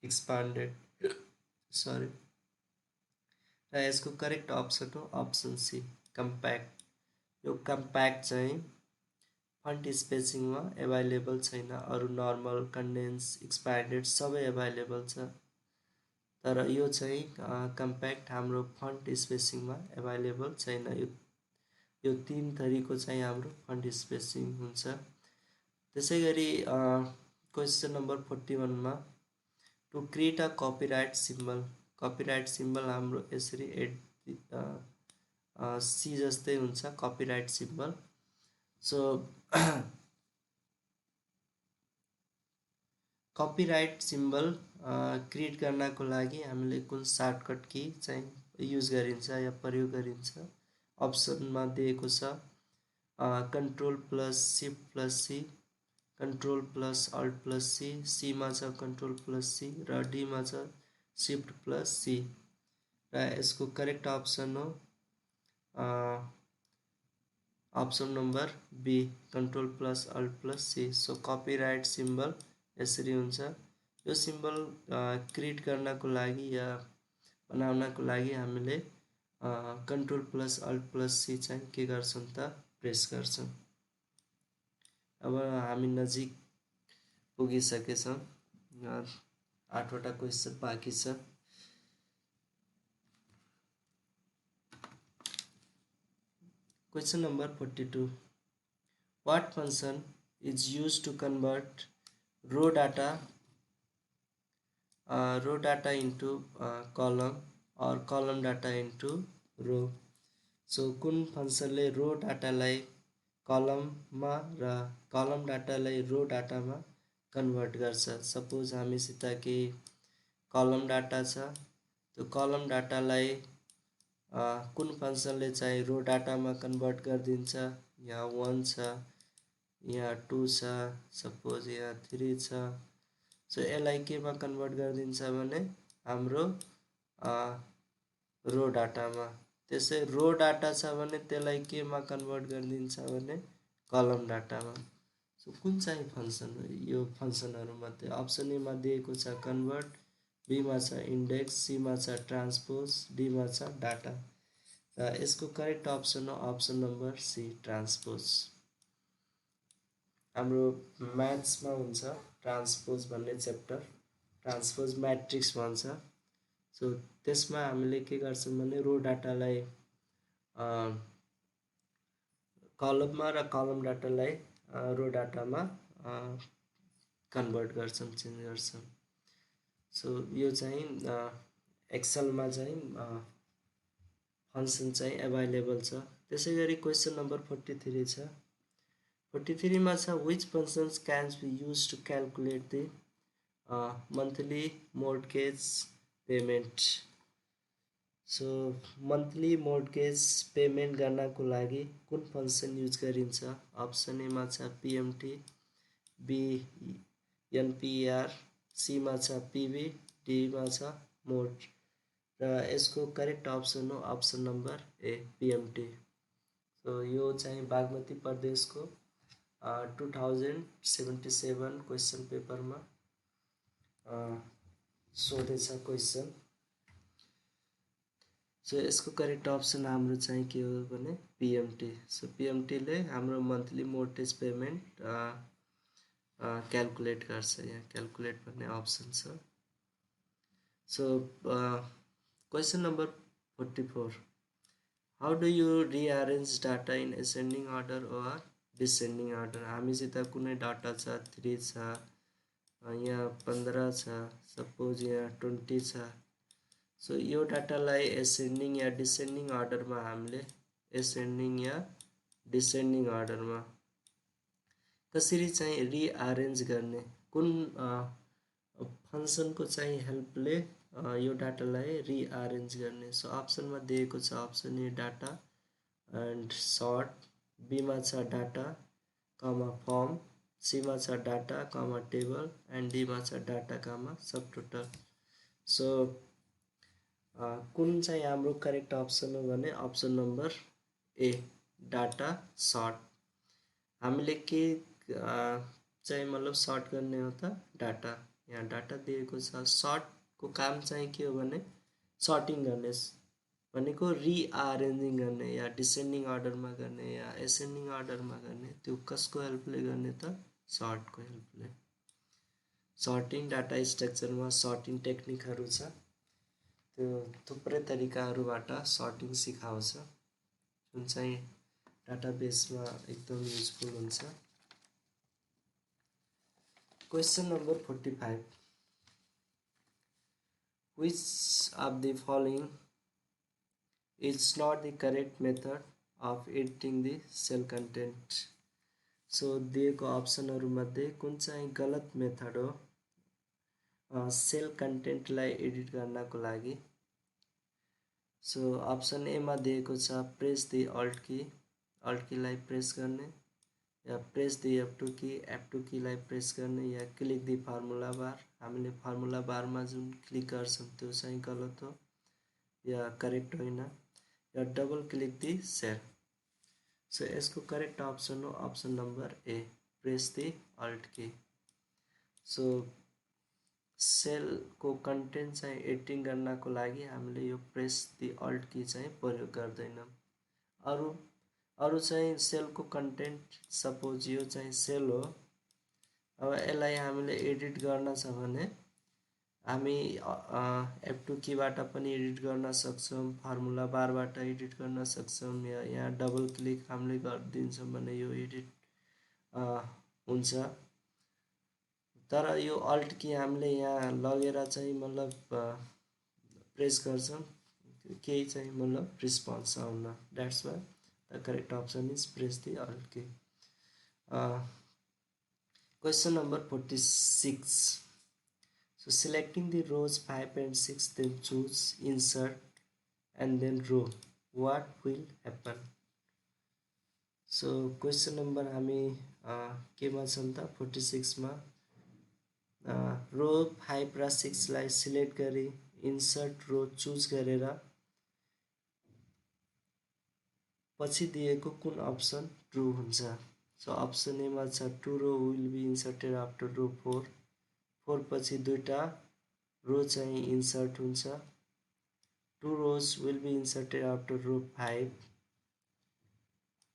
एक्सपान्डेड। सरी र यसको करेक्ट अप्सन हो अप्सन सी कम्प्याक्ट। यो कम्प्याक्ट चाहिँ फन्ट स्पेसिङमा अभाइलेबल छैन। अरु नर्मल, कन्डेन्स, एक्सपान्डेड सबै अभाइलेबल छ, तर यो चाहिँ कम्प्याक्ट हाम्रो फन्ट स्पेसिङमा अभाइलेबल छैन। यो तीन थरीको चाहिँ हाम्रो फन्ट स्पेसिङ हुन्छ। त्यसैगरी क्वेसन नम्बर 41 मा to create a copyright symbol. Copyright symbol हाम्रो यसरी सी जस्तै हुन्छ copyright symbol. So copyright symbol create गर्नको लागि हामीले कुन सर्टकट की चाहिँ युज गरिन्छ या प्रयोग गरिन्छ। अप्सनमा दिएको छ control plus shift plus C, control plus alt plus C, C मा छ कन्ट्रोल प्लस सी र डी मा छ शिफ्ट प्लस सी र यसको करेक्ट अप्सन हो option number B control plus alt plus C. So copyright symbol यसरी हुन्छ। यो सिम्बल क्रिएट गर्नको लागि या बनाउनको लागि हामीले control plus alt plus C चाहिँ के गर्छौं त प्रेस गर्छौं। अब हामी नजिक पुगिसकेछौं, 8 वटा क्वेसन बाँकी छ। Question number 42 what function is used to convert raw data raw data into column और कलम डाटा इन्टु रो। सो कुन फङ्सनले रो डाटालाई कलममा र कलम डाटालाई रो डाटामा कन्भर्ट गर्छ। सपोज हामीसित केही कलम डाटा छ, त्यो कलम डाटालाई कुन फङ्सनले चाहिँ रो डाटामा कन्भर्ट गरिदिन्छ। यहाँ 1 छ, यहाँ 2 छ, सपोज यहाँ 3 छ। सो यसलाई केमा कन्भर्ट गरिदिन्छ भने हाम्रो रो डाटामा। त्यसै रो डाटा छ भने त्यसलाई केमा कन्भर्ट गरिदिन्छ भने कलम डाटामा। सो कुन चाहिँ फङ्सन हो? यो फङ्सनहरूमध्ये अप्सन एमा दिएको छ कन्भर्ट, बीमा छ इन्डेक्स, सीमा छ ट्रान्सपोज, डीमा छ डाटा। र यसको करेक्ट अप्सन हो अप्सन नम्बर सी ट्रान्सपोज। हाम्रो म्याथ्समा हुन्छ ट्रान्सपोज भन्ने च्याप्टर, ट्रान्सपोज म्याट्रिक्स भन्छ। सो त्यसमा हामीले के गर्छौँ भने रो डाटालाई कलममा र कलम डाटालाई रो डाटामा कन्भर्ट गर्छौँ, चेन्ज गर्छौँ। सो यो चाहिँ एक्सेलमा चाहिँ फङ्सन चाहिँ एभाइलेबल छ। त्यसै गरी क्वेसन नम्बर 43 छ। 43 मा छ which functions can be use to calculate the monthly mortgage payment. So monthly mortgage payment गर्नको लागि कुन फङ्सन युज गरिन्छ? अप्सन एमा छ पिएमटी, बी एनपिआर, सीमा छ पिबी, डीमा छ मोड। र यसको करेक्ट अप्सन हो अप्सन नम्बर ए पिएमटी। सो यो चाहिँ बागमती प्रदेशको 2077 क्वेसन पेपरमा सोधेछ क्वेसन। सो यसको करेक्ट अप्सन हाम्रो चाहिँ के हो भने पिएमटी। सो पिएमटीले हाम्रो मन्थली मोर्टेज पेमेन्ट क्यालकुलेट गर्छ। यहाँ क्यालकुलेट भन्ने अप्सन छ। So question number 44, how do you rearrange data in ascending order or descending order. हामीसित कुनै डाटा छ 3 छ, यहाँ 15 छ, सपोज यहाँ 20 छ। सो यो डाटालाई एसेन्डिङ या डिसेन्डिङ अर्डरमा हामीले एसेन्डिङ या डिसेन्डिङ अर्डरमा कसरी चाहिँ रिअरेन्ज गर्ने, कुन फङ्सनको चाहिँ हेल्पले यो डाटालाई रिअरेन्ज गर्ने। सो अप्सनमा दिएको छ option A data and sort, बीमा छ डाटा कमा फर्म, सीमा छ डाटा कमा टेबल एन्ड डीमा छ डाटा कमा सब टोटल। सो कुन चाहिँ हाम्रो करेक्ट अप्सन हो भने option number A data sort. हामीले के चाहिँ मतलब सर्ट गर्ने हो त डाटा। यहाँ डाटा दिएको छ, सर्टको काम चाहिँ के हो भने सर्टिङ गर्ने भनेको रिअरेन्जिङ गर्ने या डिसेन्डिङ अर्डरमा गर्ने या एसेन्डिङ अर्डरमा गर्ने। त्यो कसको हेल्पले गर्ने त सर्टको हेल्पले। सर्टिङ डाटा स्ट्रक्चरमा सर्टिङ टेक्निकहरू छ, त्यो थुप्रै तरिकाहरूबाट सर्टिङ सिकाउँछ जुन चाहिँ डाटाबेसमा एकदम युजफुल हुन्छ। Question number 45, which of the following is not the correct method of editing the cell content। So दिएको अप्सनहरूमध्ये कुन चाहिँ गलत मेथड हो सेल कन्टेन्टलाई एडिट गर्नको लागि। सो अप्सन एमा दिएको छ press the alt key, Alt कीलाई प्रेस गर्ने, या press the F2 key, F2 कीलाई प्रेस गर्ने, या क्लिक द फर्मुला बार। हामीले फर्मुला बारमा जुन क्लिक गर्छौँ त्यो चाहिँ गलत हो या करेक्ट होइन, या double click the cell. So यसको करेक्ट अप्सन हो option number A press the alt key. So सेलको कन्टेन्ट चाहिँ एडिटिङ गर्नको लागि हामीले यो प्रेस द अल्ट की चाहिँ प्रयोग गर्दैनौँ। अरू चाहिँ सेलको कन्टेन्ट, सपोज यो चाहिँ सेल हो, अब यसलाई हामीले एडिट गर्न छ भने हामी F2 कीबाट पनि एडिट गर्न सक्छौँ, फर्मुला बारबाट एडिट गर्न सक्छौँ, या यहाँ डबल क्लिक हामीले गरिदिन्छौँ भने यो एडिट हुन्छ। तर यो अल्ट की हामीले यहाँ लगेर चाहिँ मतलब प्रेस गर्छौँ केही चाहिँ मतलब रिस्पोन्स आउन that's why the correct option is press the alt key question number 46 so selecting the rows 5 and 6 then choose insert and then row what will happen so question number हामी केमा छौँ त 46 मा रो 5 र 6 लाई सिलेक्ट गरी insert रो choose गरेर पछि दिएको कुन अप्सन ट्रू हुन्छ सो अप्सन ए मा छ two row will be inserted after row 4 4 पछि दुईटा रो चाहिँ इन्सर्ट हुन्छ 2 rows will be inserted after row 5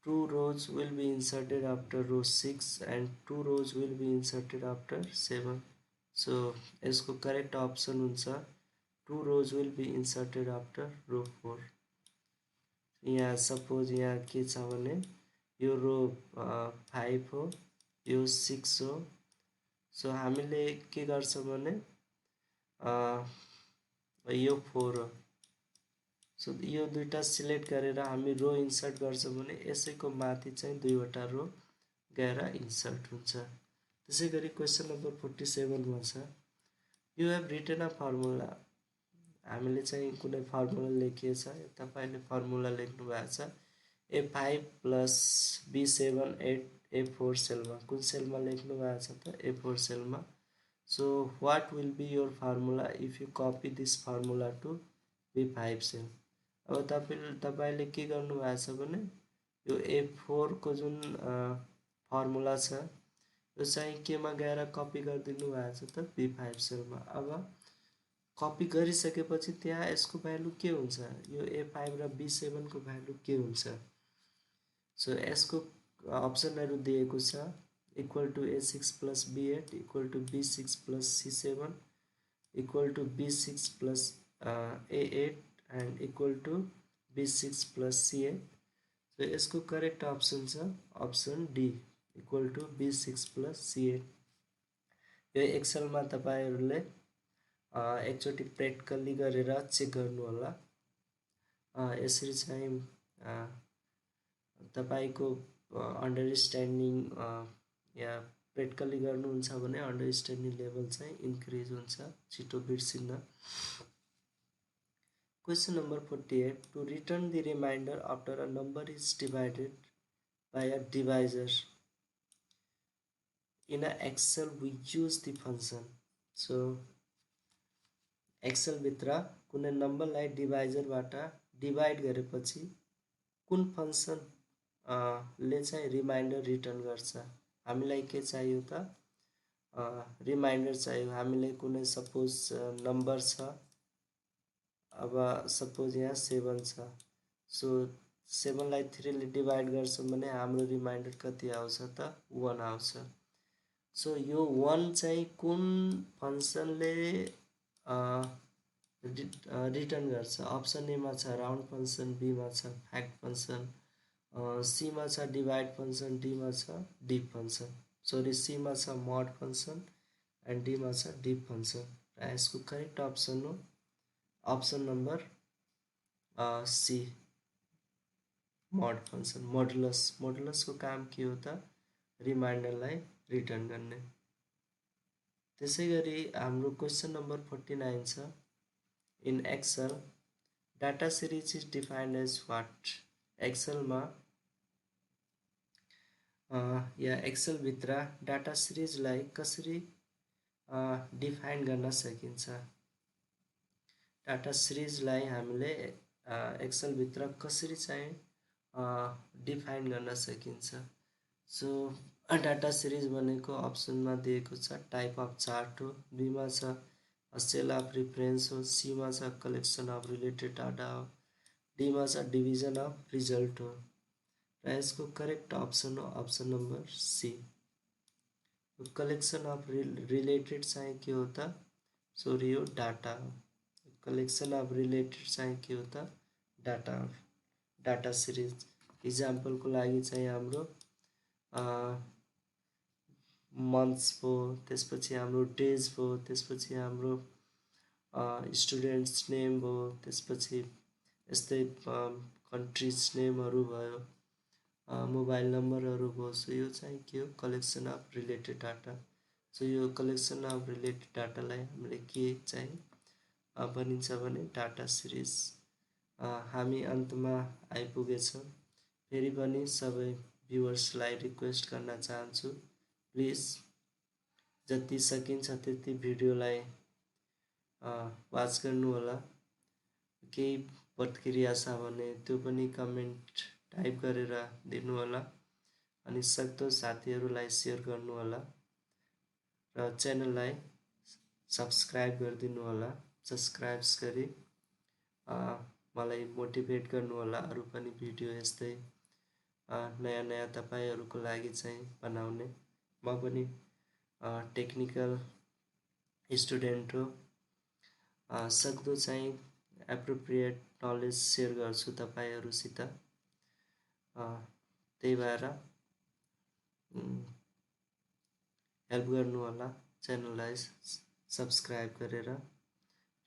2 rows will be inserted after row 6 and 2 rows will be inserted after 7 so यसको correct option हुन्छ 2 rows will be inserted after row 4 यहाँ suppose यहाँ के छ भने यो रो 5 हो यो 6 हो सो हामीले के गर्छौँ भने यो 4 हो सो यो दुईटा सिलेक्ट गरेर हामी रो इन्सर्ट गर्छौँ भने यसैको माथि चाहिँ दुईवटा रो गएर इन्सर्ट हुन्छ त्यसै गरी क्वेसन नम्बर 47 मा छ you have written a formula हामीले चाहिँ कुनै फर्मुला लेखिएको छ तपाईले फर्मुला लेख्नु भएको छ A5 प्लस B7 8 A4 सेलमा कुन सेलमा लेख्नु भएको छ त A4 सेलमा so what will be your formula if you copy this formula to B5 cell अब तपाईले के गर्नु भएको छ भने यो A4 को जुन फर्मुला छ यो चाहिँ केमा गएर कपी गरिदिनु भएको छ त B5 सेलमा अब कपी गरिसकेपछि त्यहाँ यसको भ्यालु के हुन्छ यो A5 र B7 को भ्यालु के हुन्छ सो यसको अप्सनहरु दिएको छ equal to A6 plus B8 equal to B6 plus C7 equal to B6 plus A8 and equal to B6 plus C8 so यसको करेक्ट अप्सन छ option D equal to B6 plus C8 यो Excel मा तपाईहरुले एकचोटी practically गरेर check गर्नु होला यसरी चाहिँ तपाईको अन्डरस्ट्यान्डिङ या प्र्याक्टिकली गर्नुहुन्छ भने अन्डरस्ट्यान्डिङ लेभल चाहिँ इन्क्रिज हुन्छ छिटो बिर्सिन्न Question number 48. To return the remainder after a number is divided by a divisor. In a Excel, we use the function. So, Excel भित्र कुनै नम्बरलाई डिभाइजरबाट डिभाइड गरेपछि कुन फंक्सन ले चाहिँ रिमाइन्डर रिटर्न गर्छ हामीलाई के चाहियो त रिमाइन्डर चाहियो हामीले कुनै सपोज नम्बर छ अब सपोज यहाँ 7 छ सो 7 लाई 3 ले डिवाइड गर्छौं भने हाम्रो रिमाइन्डर कति आउँछ त 1 आउँछ सो यो 1 चाहिँ कुन फंक्सनले रिटर्न गर्छ अप्सन ए मा छ राउन्ड फंक्सन बी मा छ फ्याक्ट फंक्सन सी मा छ डिवाइड फंक्सन डी मा छ डिप फंक्सन सरी सी मा छ मोड फंक्सन एन्ड डी मा छ डिप फंक्सन र यसको करेक्ट अप्सन हो option number C mod function modulus को काम के हो त रिमाइन्डरलाई रिटर्न गर्ने त्यसैगरी हाम्रो क्वेशन नम्बर 49 छ in Excel data series is defined as what Excel मा या एक्सेल भित्र डाटा सिरिजलाई कसरी डिफाइन गर्न सकिन्छ डाटा सिरिजलाई हामीले एक्सेल भित्र कसरी चाहिँ डिफाइन गर्न सकिन्छ सो डाटा सिरिज भनेको अप्सनमा दिएको छ टाइप अफ चार्ट हो बी मा छ सेल अफ रेफरेन्स हो सी मा छ कलेक्सन अफ रिलेटेड डाटा हो डी मा छ डिभिजन अफ रिजल्ट हो र यसको करेक्ट अप्सन हो option number C collection of related चाहिँ के हो त सरी यो डाटा हो कलेक्सन अफ रिलेटेड चाहिँ के हो त डाटा सिरिज इक्जाम्पल को लागि चाहिँ हाम्रो मन्थ्स भयो, त्यसपछि हाम्रो डेज भयो, त्यसपछि हाम्रो स्टुडेन्ट्स नेम भयो, त्यसपछि यस्तै कन्ट्रिज नेमहरू भयो, मोबाइल नम्बरहरू भयो। सो यो चाहिँ के हो, collection of related data. So यो कलेक्सन अफ रिलेटेड डाटालाई हामीले के चाहिँ भनिन्छ भने डाटा सिरिज। हामी अन्तमा आइपुगेछौँ। फेरि पनि सबै भ्युवर्सलाई रिक्वेस्ट गर्न चाहन्छु, प्लिज जति सकिन्छ त्यति भिडियोलाई वाच गर्नुहोला। केही प्रतिक्रिया छ भने त्यो पनि कमेन्ट टाइप गरेर दिनुहोला, अनि सक्दो साथीहरूलाई सेयर गर्नुहोला र च्यानललाई सब्सक्राइब गरिदिनु होला। सब्सक्राइब्स गरी मलाई मोटिभेट गर्नुहोला, अरू पनि भिडियो यस्तै नयाँ नयाँ तपाईँहरूको लागि चाहिँ बनाउने। म पनि टेक्निकल स्टुडेन्ट हो, सक्दो चाहिँ एप्रोप्रिएट नलेज सेयर गर्छु तपाईँहरूसित। त्यही भएर हेल्प गर्नुहोला च्यानललाई सब्सक्राइब गरेर।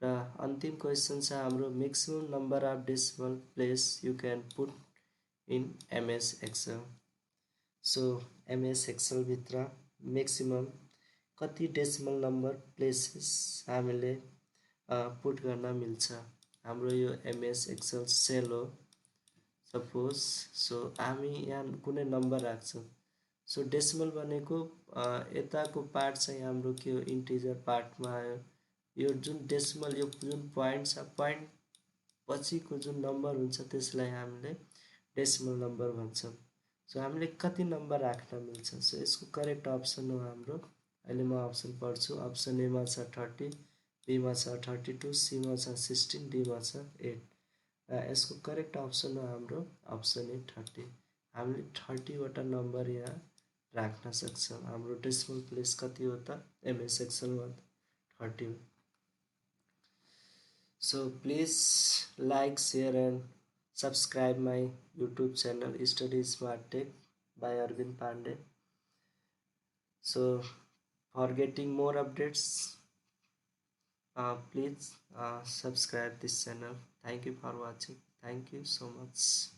र अन्तिम क्वेसन छ हाम्रो, maximum number of decimal place you can put in MS Excel. So MS एक्सेलभित्र म्याक्सिमम कति डेसिमल नम्बर प्लेसेस हामीले पुट गर्न मिल्छ। हाम्रो यो एमएस एक्सेल सेल हो सपोज। सो हामी यहाँ कुनै नम्बर राख्छौँ। सो डेसिमल भनेको यताको पार्ट चाहिँ हाम्रो के हो, इन्टिजर पार्टमा आयो। यो जुन डेसिमल, यो जुन पोइन्ट छ, पोइन्ट पछिको जुन नम्बर हुन्छ त्यसलाई हामीले डेसिमल नम्बर भन्छौँ। सो हामीले कति नम्बर राख्न मिल्छ। सो यसको करेक्ट अप्सन हो हाम्रो, अहिले म अप्सन पढ्छु। अप्सन एमा छ 30, बीमा छ 32, सीमा छ 16, डीमा छ 8। यसको करेक्ट अप्सन हो हाम्रो अप्सन ए 30। हामीले 30वटा नम्बर यहाँ राख्न सक्छौँ। हाम्रो डेसिमल प्लेस कति हो त एमएस एक्सेलमा 30 हो। So please like, share and subscribe my YouTube channel Study Smart Tech by Arvind Pandey. So for getting more updates, please subscribe this channel. Thank you for watching. Thank you so much.